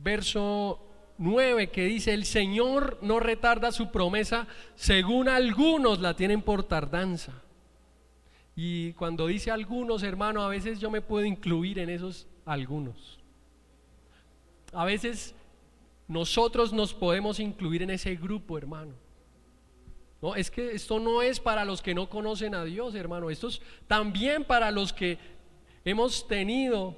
verso 9, que dice: el Señor no retarda su promesa, según algunos la tienen por tardanza. Y cuando dice algunos, hermano, a veces yo me puedo incluir en esos algunos. A veces nosotros nos podemos incluir en ese grupo, hermano. No, es que esto no es para los que no conocen a Dios, hermano. Esto es también para los que hemos tenido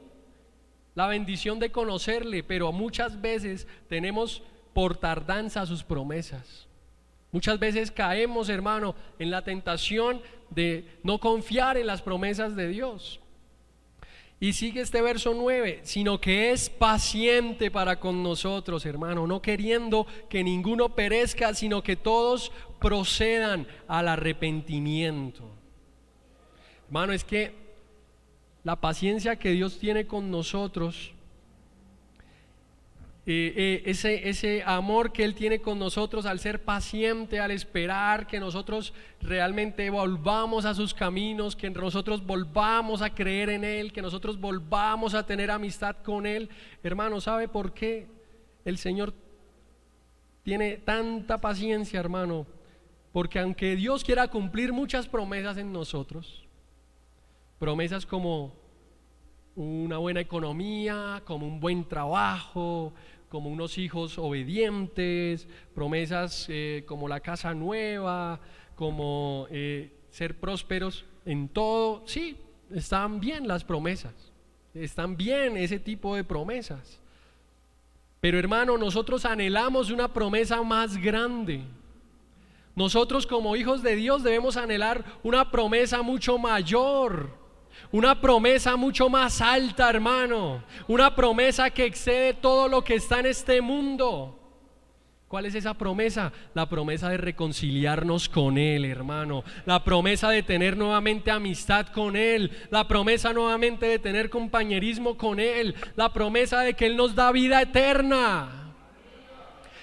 la bendición de conocerle, pero muchas veces tenemos por tardanza sus promesas. Muchas veces caemos, hermano, en la tentación de no confiar en las promesas de Dios. Y sigue este verso 9, sino que es paciente para con nosotros, hermano, no queriendo que ninguno perezca, sino que todos procedan al arrepentimiento. Hermano, es que la paciencia que Dios tiene con nosotros, ese amor que Él tiene con nosotros al ser paciente, al esperar que nosotros realmente volvamos a sus caminos, que nosotros volvamos a creer en Él, que nosotros volvamos a tener amistad con Él. Hermano, ¿sabe por qué el Señor tiene tanta paciencia, hermano? Porque aunque Dios quiera cumplir muchas promesas en nosotros, promesas como una buena economía, como un buen trabajo, como unos hijos obedientes, promesas como la casa nueva, como ser prósperos en todo. Sí, están bien las promesas, están bien ese tipo de promesas. Pero hermano, nosotros anhelamos una promesa más grande. Nosotros como hijos de Dios debemos anhelar una promesa mucho mayor, una promesa mucho más alta, hermano, una promesa que excede todo lo que está en este mundo. ¿Cuál es esa promesa? La promesa de reconciliarnos con Él, hermano, la promesa de tener nuevamente amistad con Él, la promesa nuevamente de tener compañerismo con Él, la promesa de que Él nos da vida eterna.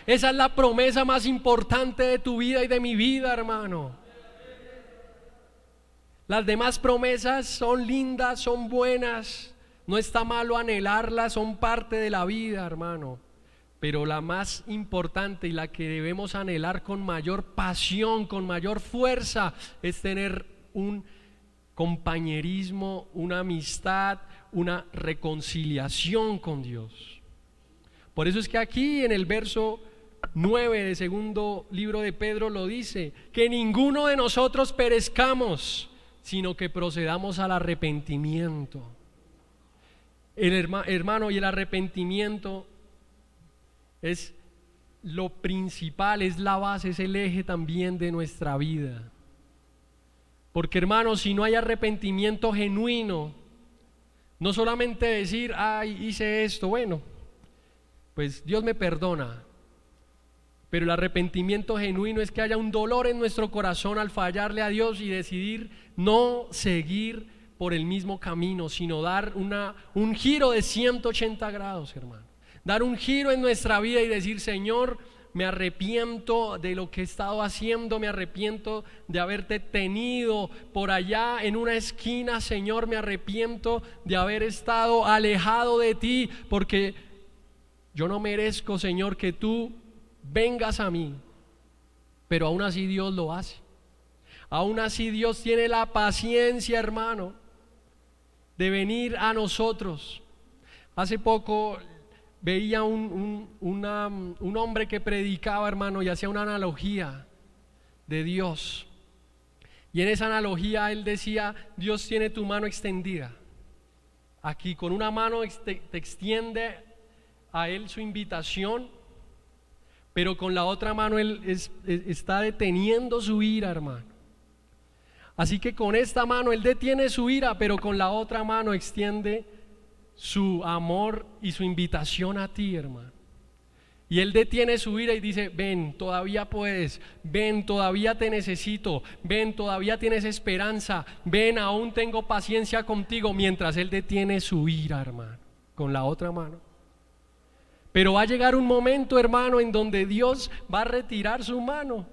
Esa es la promesa más importante de tu vida y de mi vida, hermano. Las demás promesas son lindas, son buenas, no está malo anhelarlas, son parte de la vida, hermano. Pero la más importante y la que debemos anhelar con mayor pasión, con mayor fuerza, es tener un compañerismo, una amistad, una reconciliación con Dios. Por eso es que aquí en el verso 9 del segundo libro de Pedro lo dice: que ninguno de nosotros perezcamos, sino que procedamos al arrepentimiento. Hermano, y el arrepentimiento es lo principal, es la base, es el eje también de nuestra vida. Porque, hermano, si no hay arrepentimiento genuino, no solamente decir: ay, hice esto, bueno, pues Dios me perdona. Pero el arrepentimiento genuino es que haya un dolor en nuestro corazón al fallarle a Dios y decidir no seguir por el mismo camino, sino dar un giro de 180 grados, hermano. Dar un giro en nuestra vida y decir: Señor, me arrepiento de lo que he estado haciendo, me arrepiento de haberte tenido por allá en una esquina, Señor, me arrepiento de haber estado alejado de ti, porque yo no merezco, Señor, que tú vengas a mí. Pero aún así Dios lo hace. Aún así Dios tiene la paciencia, hermano, de venir a nosotros. Hace poco veía un hombre que predicaba, hermano, y hacía una analogía de Dios. Y en esa analogía él decía: Dios tiene tu mano extendida. Aquí con una mano te extiende a Él su invitación, pero con la otra mano Él está deteniendo su ira, hermano. Así que con esta mano Él detiene su ira, pero con la otra mano extiende su amor y su invitación a ti, hermano. Y Él detiene su ira y dice: ven, todavía puedes, ven, todavía te necesito, ven, todavía tienes esperanza, ven, aún tengo paciencia contigo, mientras Él detiene su ira, hermano, con la otra mano. Pero va a llegar un momento, hermano, en donde Dios va a retirar su mano,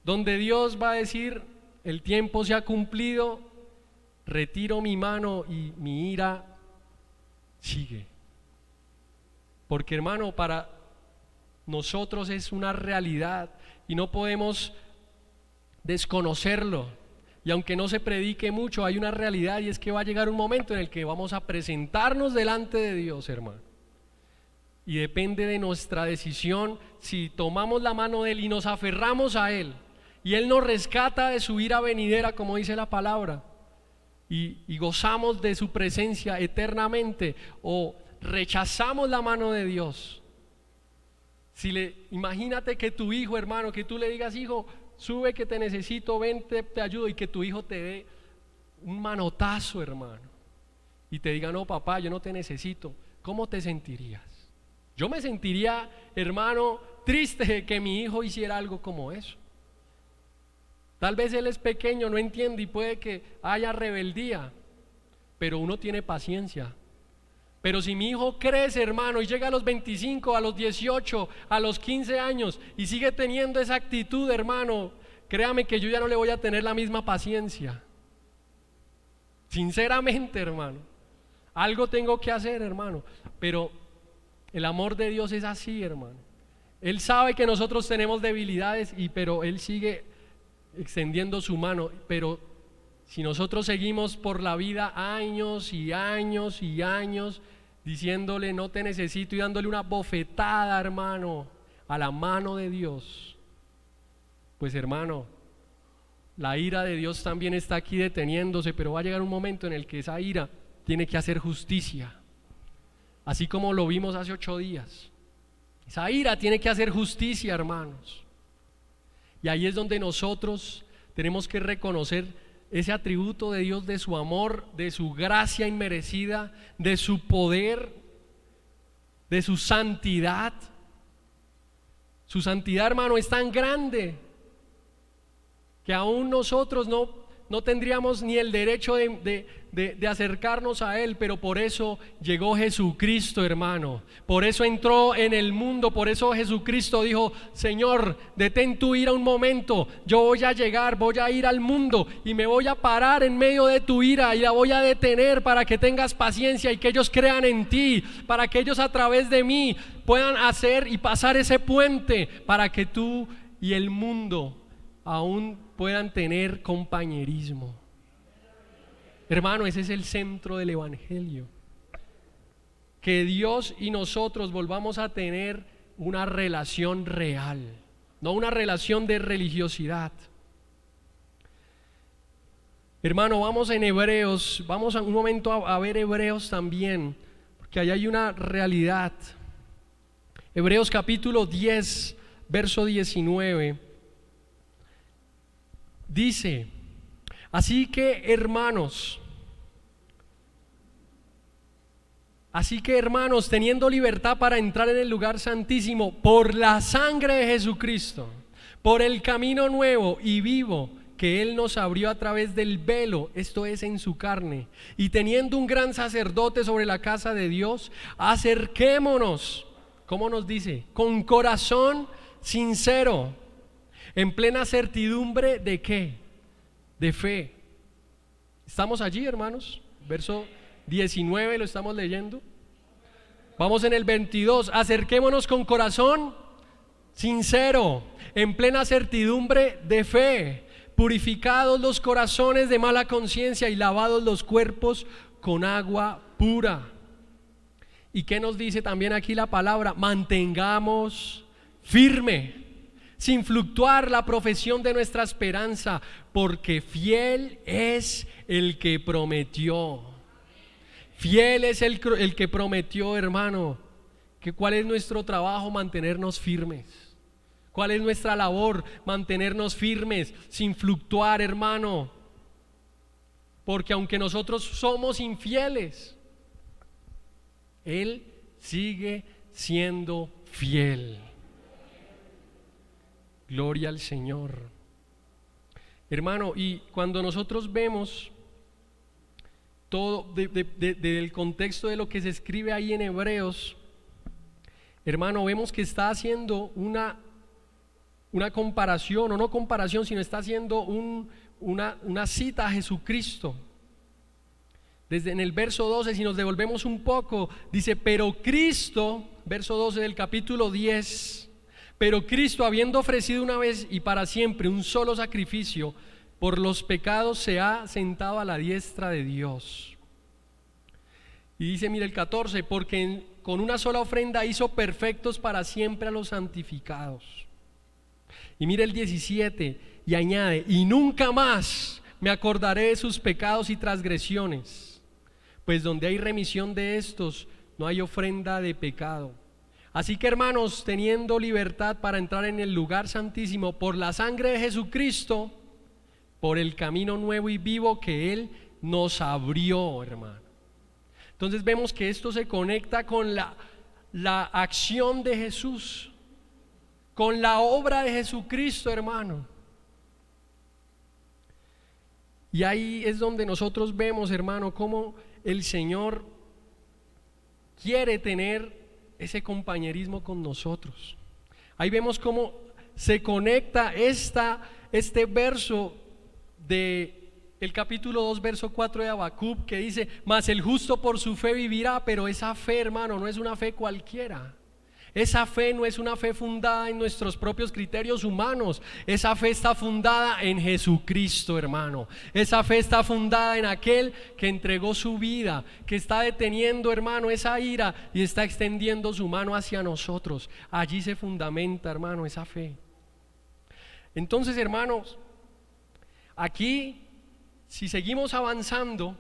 donde Dios va a decir: el tiempo se ha cumplido, retiro mi mano y mi ira sigue. porque hermano, para nosotros es una realidad y no podemos desconocerlo. Y aunque no se predique mucho, hay una realidad, y es que va a llegar un momento en el que vamos a presentarnos delante de Dios, hermano. Y depende de nuestra decisión si tomamos la mano de Él y nos aferramos a Él, y Él nos rescata de su ira venidera, como dice la palabra, y gozamos de su presencia eternamente, o rechazamos la mano de Dios. Imagínate que tu hijo, hermano, que tú le digas: hijo, sube que te necesito, ven, te ayudo, y que tu hijo te dé un manotazo, hermano, y te diga: no, papá, yo no te necesito. ¿Cómo te sentirías? Yo me sentiría, hermano, triste que mi hijo hiciera algo como eso. Tal vez él es pequeño, no entiende, y puede que haya rebeldía, pero uno tiene paciencia. Pero si mi hijo crece, hermano, y llega a los 25, a los 18, a los 15 años y sigue teniendo esa actitud, hermano, créame que yo ya no le voy a tener la misma paciencia. Sinceramente, hermano, algo tengo que hacer, hermano. Pero el amor de Dios es así, hermano. Él sabe que nosotros tenemos debilidades, pero Él sigue extendiendo su mano. Pero si nosotros seguimos por la vida años y años y años diciéndole: no te necesito, y dándole una bofetada, hermano, a la mano de Dios, pues, hermano, la ira de Dios también está aquí deteniéndose, pero va a llegar un momento en el que esa ira tiene que hacer justicia, así como lo vimos hace 8 días. Esa ira tiene que hacer justicia, hermanos, y ahí es donde nosotros tenemos que reconocer ese atributo de Dios, de su amor, de su gracia inmerecida, de su poder, de su santidad. Su santidad, hermano, es tan grande que aún nosotros no tendríamos ni el derecho de acercarnos a Él, pero por eso llegó Jesucristo, hermano. Por eso entró en el mundo, por eso Jesucristo dijo: Señor, detén tu ira un momento, yo voy a llegar, voy a ir al mundo y me voy a parar en medio de tu ira y la voy a detener para que tengas paciencia y que ellos crean en ti, para que ellos a través de mí puedan hacer y pasar ese puente, para que tú y el mundo aún puedan tener compañerismo. Hermano, ese es el centro del evangelio, que Dios y nosotros volvamos a tener una relación real, no una relación de religiosidad. Hermano, vamos en Hebreos, vamos un momento a ver Hebreos también, porque ahí hay una realidad. Hebreos capítulo 10, verso 19, dice: así que hermanos, teniendo libertad para entrar en el lugar santísimo por la sangre de Jesucristo, por el camino nuevo y vivo que Él nos abrió a través del velo, esto es, en su carne, y teniendo un gran sacerdote sobre la casa de Dios, acerquémonos, ¿cómo nos dice? Con corazón sincero, en plena certidumbre ¿de qué? De fe. ¿Estamos allí, hermanos? Verso 19 lo estamos leyendo. Vamos en el 22. Acerquémonos con corazón sincero, en plena certidumbre de fe, purificados los corazones de mala conciencia y lavados los cuerpos con agua pura. ¿Y qué nos dice también aquí la palabra? Mantengamos firme, sin fluctuar, la profesión de nuestra esperanza, porque fiel es el que prometió. Fiel es el que prometió, hermano. ¿Cuál es nuestro trabajo? Mantenernos firmes. ¿Cuál es nuestra labor? Mantenernos firmes, sin fluctuar, hermano. Porque aunque nosotros somos infieles, Él sigue siendo fiel. Gloria al Señor. Hermano, y cuando nosotros vemos todo del contexto de lo que se escribe ahí en Hebreos, hermano, vemos que está haciendo una comparación, o no comparación, sino está haciendo una cita a Jesucristo, Desde en el verso 12, si nos devolvemos un poco, dice, pero Cristo, verso 12 del capítulo 10, pero Cristo, habiendo ofrecido una vez y para siempre un solo sacrificio por los pecados, se ha sentado a la diestra de Dios. Y dice, mira el 14, porque con una sola ofrenda hizo perfectos para siempre a los santificados. Y mira el 17 y añade, y nunca más me acordaré de sus pecados y transgresiones, pues donde hay remisión de estos, no hay ofrenda de pecado. Así que, hermanos, teniendo libertad para entrar en el lugar santísimo por la sangre de Jesucristo, por el camino nuevo y vivo que Él nos abrió, hermano. Entonces vemos que esto se conecta con la acción de Jesús, con la obra de Jesucristo, hermano. Y ahí es donde nosotros vemos, hermano, cómo el Señor quiere tener ese compañerismo con nosotros. Ahí vemos cómo se conecta este verso de el capítulo 2, verso 4 de Habacuc, que dice, mas el justo por su fe vivirá. Pero esa fe, hermano, no es una fe cualquiera. Esa fe no es una fe fundada en nuestros propios criterios humanos. Esa fe está fundada en Jesucristo, hermano. Esa fe está fundada en aquel que entregó su vida, que está deteniendo, hermano, esa ira y está extendiendo su mano hacia nosotros. Allí se fundamenta, hermano, esa fe. Entonces, hermanos, aquí, si seguimos avanzando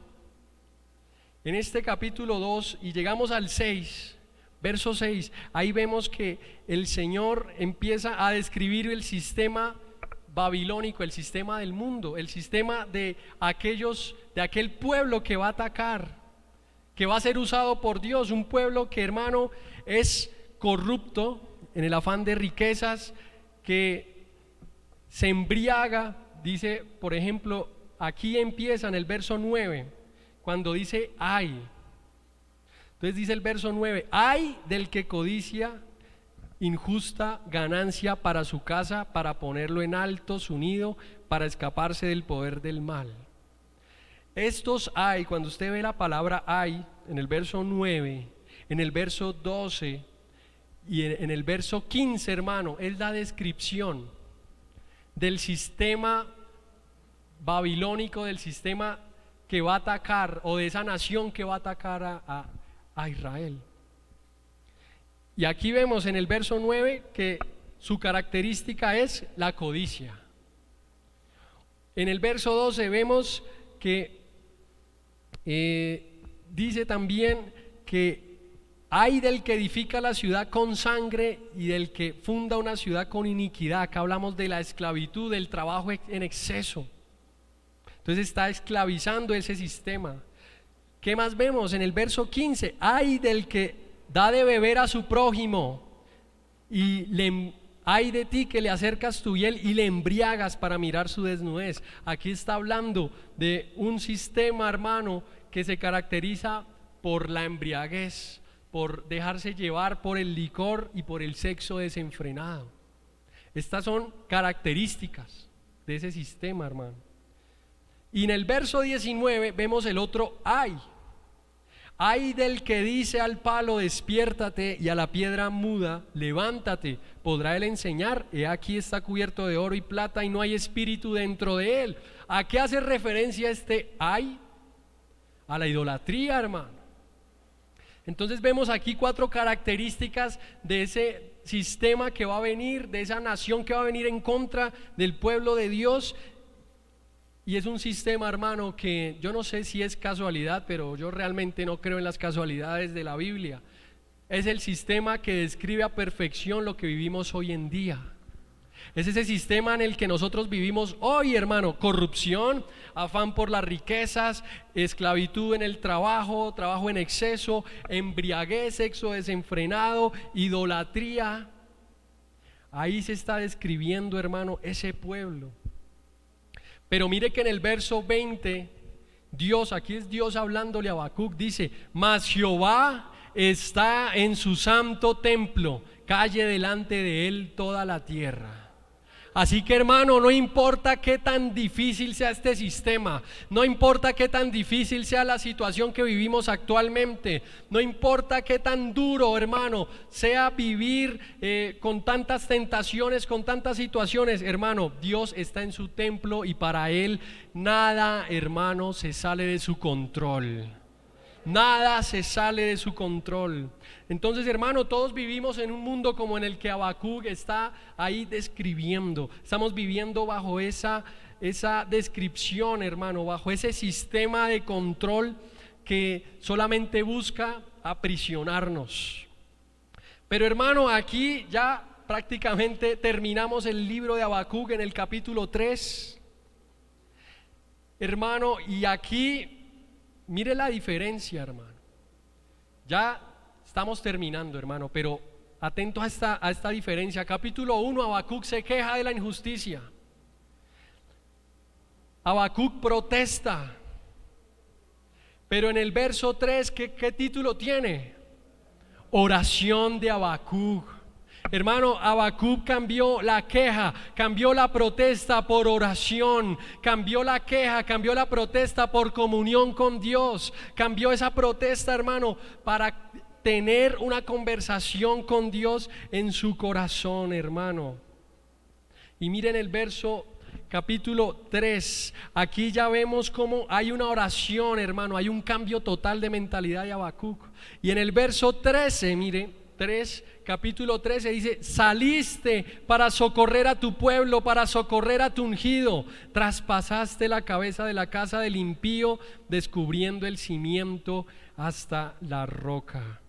en este capítulo 2 y llegamos al 6, verso 6, ahí vemos que el Señor empieza a describir el sistema babilónico, el sistema del mundo, el sistema de aquel pueblo que va a atacar, que va a ser usado por Dios, un pueblo que, hermano, es corrupto en el afán de riquezas, que se embriaga. Dice, por ejemplo, aquí empieza en el verso 9, cuando dice ay. Entonces dice el verso 9, ay del que codicia injusta ganancia para su casa, para ponerlo en alto su nido, para escaparse del poder del mal. Estos hay, cuando usted ve la palabra hay en el verso 9, en el verso 12 y en el verso 15, hermano, es la descripción del sistema babilónico, del sistema que va a atacar, o de esa nación que va a atacar a Israel. Y aquí vemos en el verso 9 que su característica es la codicia. En el verso 12 vemos que dice también que hay del que edifica la ciudad con sangre y del que funda una ciudad con iniquidad. Acá hablamos de la esclavitud, del trabajo en exceso. Entonces está esclavizando ese sistema. ¿Qué más vemos? En el verso 15, ay del que da de beber a su prójimo y ay de ti que le acercas tu hiel y le embriagas para mirar su desnudez. Aquí está hablando de un sistema, hermano, que se caracteriza por la embriaguez, por dejarse llevar por el licor y por el sexo desenfrenado. Estas son características de ese sistema, hermano. Y en el verso 19 vemos el otro ay. Ay del que dice al palo despiértate y a la piedra muda levántate, podrá él enseñar. He aquí está cubierto de oro y plata y no hay espíritu dentro de él. ¿A qué hace referencia este ay? A la idolatría, hermano. Entonces vemos aquí 4 características de ese sistema que va a venir, de esa nación que va a venir en contra del pueblo de Dios. Y es un sistema, hermano, que yo no sé si es casualidad, pero yo realmente no creo en las casualidades de la Biblia. Es el sistema que describe a perfección lo que vivimos hoy en día. Es ese sistema en el que nosotros vivimos hoy, hermano. Corrupción, afán por las riquezas, esclavitud en el trabajo, trabajo en exceso, embriaguez, sexo desenfrenado, idolatría. Ahí se está describiendo, hermano, ese pueblo. Pero mire que en el verso 20, Dios, aquí es Dios hablándole a Habacuc, dice, mas Jehová está en su santo templo, calle delante de él toda la tierra. Así que hermano, no importa qué tan difícil sea este sistema, no importa qué tan difícil sea la situación que vivimos actualmente, no importa qué tan duro, hermano, sea vivir con tantas tentaciones, con tantas situaciones, hermano, Dios está en su templo y para Él nada, hermano, se sale de su control. Nada se sale de su control. Entonces, hermano, todos vivimos en un mundo como en el que Habacuc está ahí describiendo. Estamos viviendo bajo esa descripción, hermano, bajo ese sistema de control que solamente busca aprisionarnos. Pero, hermano, aquí ya prácticamente terminamos el libro de Habacuc en el capítulo 3. Hermano, y aquí mire la diferencia, hermano. Ya estamos terminando, hermano, pero atento a esta diferencia. Capítulo 1, Habacuc se queja de la injusticia. Habacuc protesta. Pero en el verso 3, ¿qué título tiene? Oración de Habacuc. Hermano, Habacuc cambió la queja, cambió la protesta por oración, cambió la queja, cambió la protesta por comunión con Dios, cambió esa protesta, hermano, para tener una conversación con Dios en su corazón, hermano. Y miren el verso capítulo 3, aquí ya vemos cómo hay una oración, hermano, hay un cambio total de mentalidad de Habacuc. Y en el verso 13, mire, capítulo 13 dice: saliste para socorrer a tu pueblo, para socorrer a tu ungido, traspasaste la cabeza de la casa del impío, descubriendo el cimiento hasta la roca.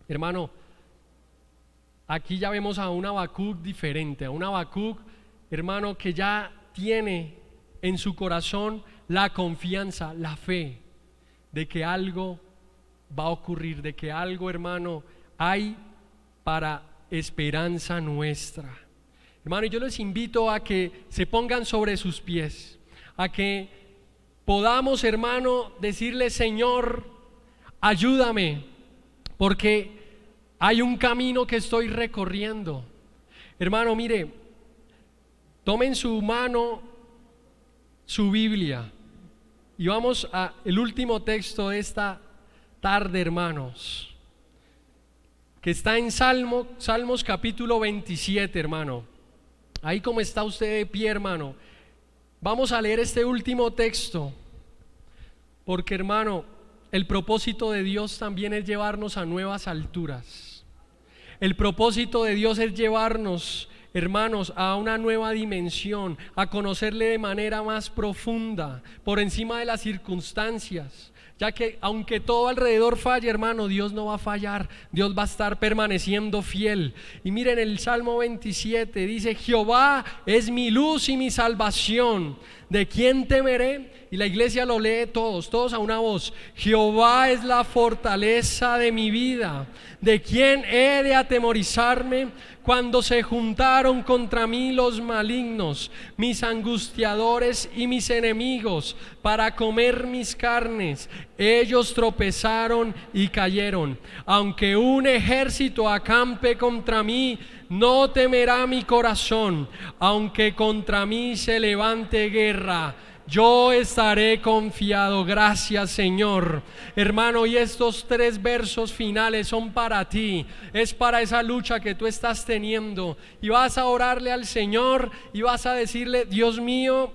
Hermano, aquí ya vemos a un Habacuc diferente, a un Habacuc, hermano, que ya tiene en su corazón la confianza, la fe de que algo va a ocurrir, de que algo, hermano, hay para esperanza nuestra. Hermano, yo les invito a que se pongan sobre sus pies, a que podamos, hermano, decirle: Señor, ayúdame, porque hay un camino que estoy recorriendo. Hermano, mire, tomen su mano, su Biblia, y vamos al último texto de esta tarde, hermanos, que está en Salmos capítulo 27, hermano. Ahí como está usted de pie, hermano, vamos a leer este último texto, porque, hermano, el propósito de Dios también es llevarnos a nuevas alturas. El propósito de Dios es llevarnos, hermanos, a una nueva dimensión, a conocerle de manera más profunda, por encima de las circunstancias. Ya que aunque todo alrededor falle, hermano, Dios no va a fallar, Dios va a estar permaneciendo fiel. Y miren el Salmo 27, dice: Jehová es mi luz y mi salvación, ¿de quién temeré? Y la iglesia lo lee todos a una voz: Jehová es la fortaleza de mi vida, ¿de quién he de atemorizarme? Cuando se juntaron contra mí los malignos, mis angustiadores y mis enemigos, para comer mis carnes, ellos tropezaron y cayeron. Aunque un ejército acampe contra mí, no temerá mi corazón. Aunque contra mí se levante guerra, yo estaré confiado. Gracias, Señor. Hermano, y estos 3 versos finales son para ti, es para esa lucha que tú estás teniendo, y vas a orarle al Señor y vas a decirle: Dios mío,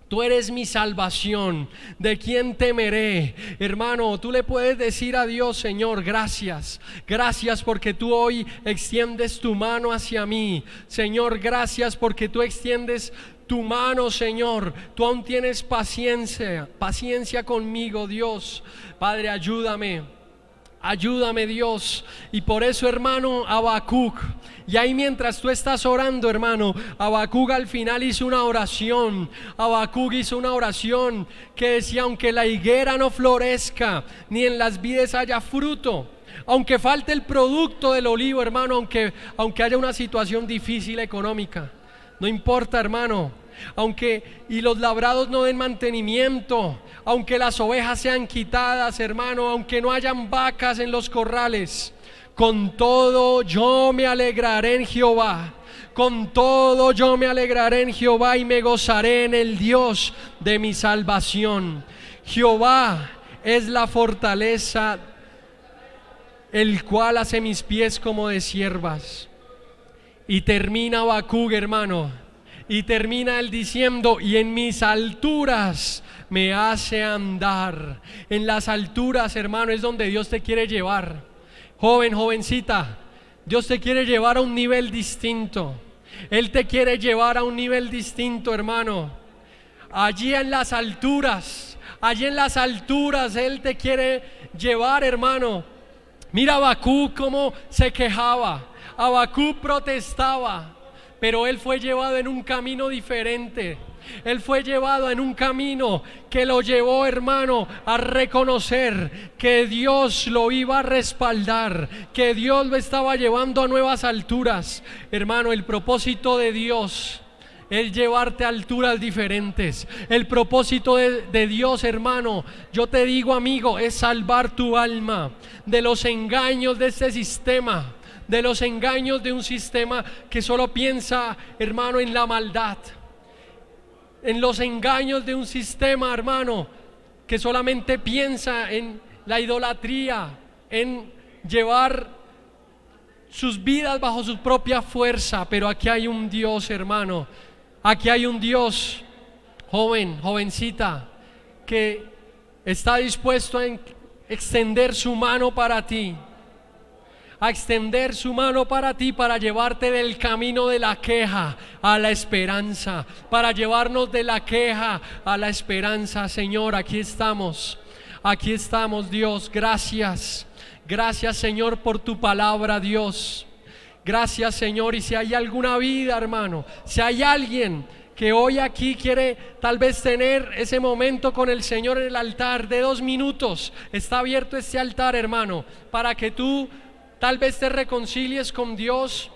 tú eres mi salvación, ¿de quién temeré? Hermano, tú le puedes decir a Dios: Señor, gracias, gracias porque tú hoy extiendes tu mano hacia mí. Señor, gracias porque tú extiendes tu mano, Señor, tú aún tienes paciencia conmigo, Dios. Padre, ayúdame, Dios. Y por eso, hermano, Habacuc, y ahí mientras tú estás orando, hermano, Habacuc al final hizo una oración. Habacuc hizo una oración que decía: aunque la higuera no florezca, ni en las vides haya fruto, aunque falte el producto del olivo, hermano, aunque haya una situación difícil económica, no importa, hermano, aunque y los labrados no den mantenimiento, aunque las ovejas sean quitadas, hermano, aunque no hayan vacas en los corrales, Con todo yo me alegraré en Jehová. Con todo yo me alegraré en Jehová y me gozaré en el Dios de mi salvación. Jehová es la fortaleza, el cual hace mis pies como de ciervas. Y termina Habacuc, hermano, y termina él diciendo: y en mis alturas me hace andar. En las alturas, hermano, es donde Dios te quiere llevar. Joven, jovencita, Dios te quiere llevar a un nivel distinto. Él te quiere llevar a un nivel distinto, hermano. Allí en las alturas Él te quiere llevar, hermano. Mira Habacuc cómo se quejaba. Habacuc protestaba, pero él fue llevado en un camino diferente. Él fue llevado en un camino que lo llevó, hermano, a reconocer que Dios lo iba a respaldar, que Dios lo estaba llevando a nuevas alturas. Hermano, el propósito de Dios es llevarte a alturas diferentes. El propósito de Dios, hermano, yo te digo, amigo, es salvar tu alma de los engaños de este sistema, de los engaños de un sistema que solo piensa, hermano, en la maldad, en los engaños de un sistema, hermano, que solamente piensa en la idolatría, en llevar sus vidas bajo su propia fuerza. Pero aquí hay un Dios, hermano, aquí hay un Dios, joven, jovencita, que está dispuesto a extender su mano para ti, a extender su mano para ti, para llevarte del camino de la queja a la esperanza, para llevarnos de la queja a la esperanza. Señor, aquí estamos, Dios. Gracias, gracias, Señor, por tu palabra, Dios. Gracias, Señor. Y si hay alguna vida, hermano, si hay alguien que hoy aquí quiere tal vez tener ese momento con el Señor en el altar de 2 minutos, está abierto este altar, hermano, para que tú tal vez te reconcilies con Dios,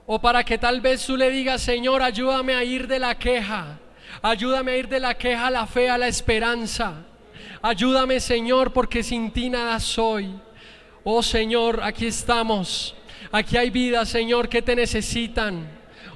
o para que tal vez tú le digas: Señor, ayúdame a ir de la queja, ayúdame a ir de la queja a la fe, a la esperanza. Ayúdame, Señor, porque sin ti nada soy. Oh Señor, aquí estamos. Aquí hay vidas, Señor, que te necesitan.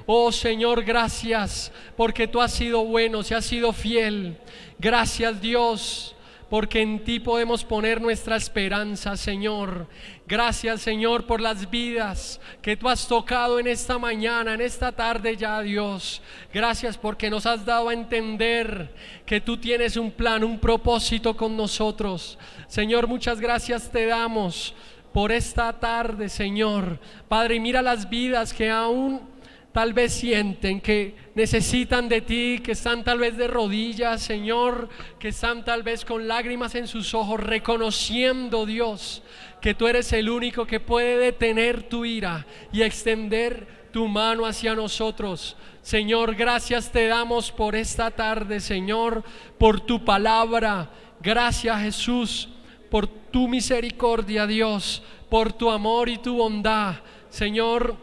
Oh Señor, gracias porque tú has sido bueno, se has sido fiel. Gracias, Dios, porque en ti podemos poner nuestra esperanza, Señor. Gracias, Señor, por las vidas que tú has tocado en esta mañana, en esta tarde ya, Dios. Gracias porque nos has dado a entender que tú tienes un plan, un propósito con nosotros. Señor, muchas gracias te damos por esta tarde, Señor. Padre, mira las vidas que aún tal vez sienten que necesitan de ti, que están tal vez de rodillas, Señor, que están tal vez con lágrimas en sus ojos, reconociendo, Dios, que tú eres el único que puede detener tu ira y extender tu mano hacia nosotros. Señor, gracias te damos por esta tarde, Señor, por tu palabra. Gracias, Jesús, por tu misericordia, Dios, por tu amor y tu bondad. Señor,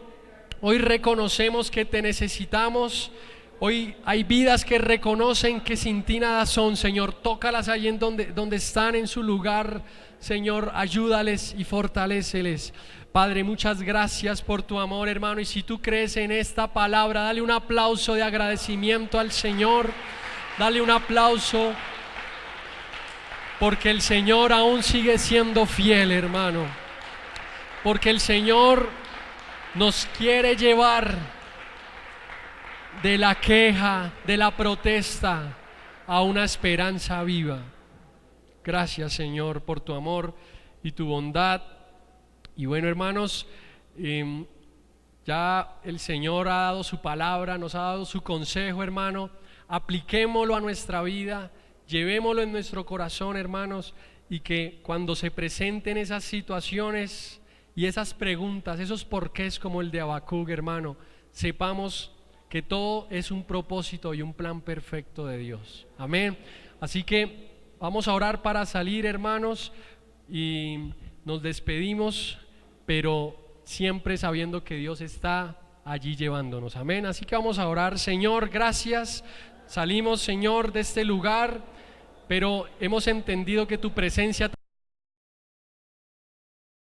hoy reconocemos que te necesitamos. Hoy hay vidas que reconocen que sin ti nada son, Señor. Tócalas ahí en donde están en su lugar, Señor. Ayúdales y fortaléceles. Padre, muchas gracias por tu amor, hermano. Y si tú crees en esta palabra, dale un aplauso de agradecimiento al Señor. Dale un aplauso, porque el Señor aún sigue siendo fiel, hermano. Porque el Señor nos quiere llevar de la queja, de la protesta, a una esperanza viva. Gracias, Señor, por tu amor y tu bondad. Y bueno, hermanos, ya el Señor ha dado su palabra, nos ha dado su consejo, hermano. Apliquémoslo a nuestra vida, llevémoslo en nuestro corazón, hermanos, y que cuando se presenten esas situaciones y esas preguntas, esos porqués como el de Habacuc, hermano, sepamos que todo es un propósito y un plan perfecto de Dios. Amén. Así que vamos a orar para salir, hermanos, y nos despedimos, pero siempre sabiendo que Dios está allí llevándonos. Amén. Así que vamos a orar. Señor, gracias. Salimos, Señor, de este lugar, pero hemos entendido que tu presencia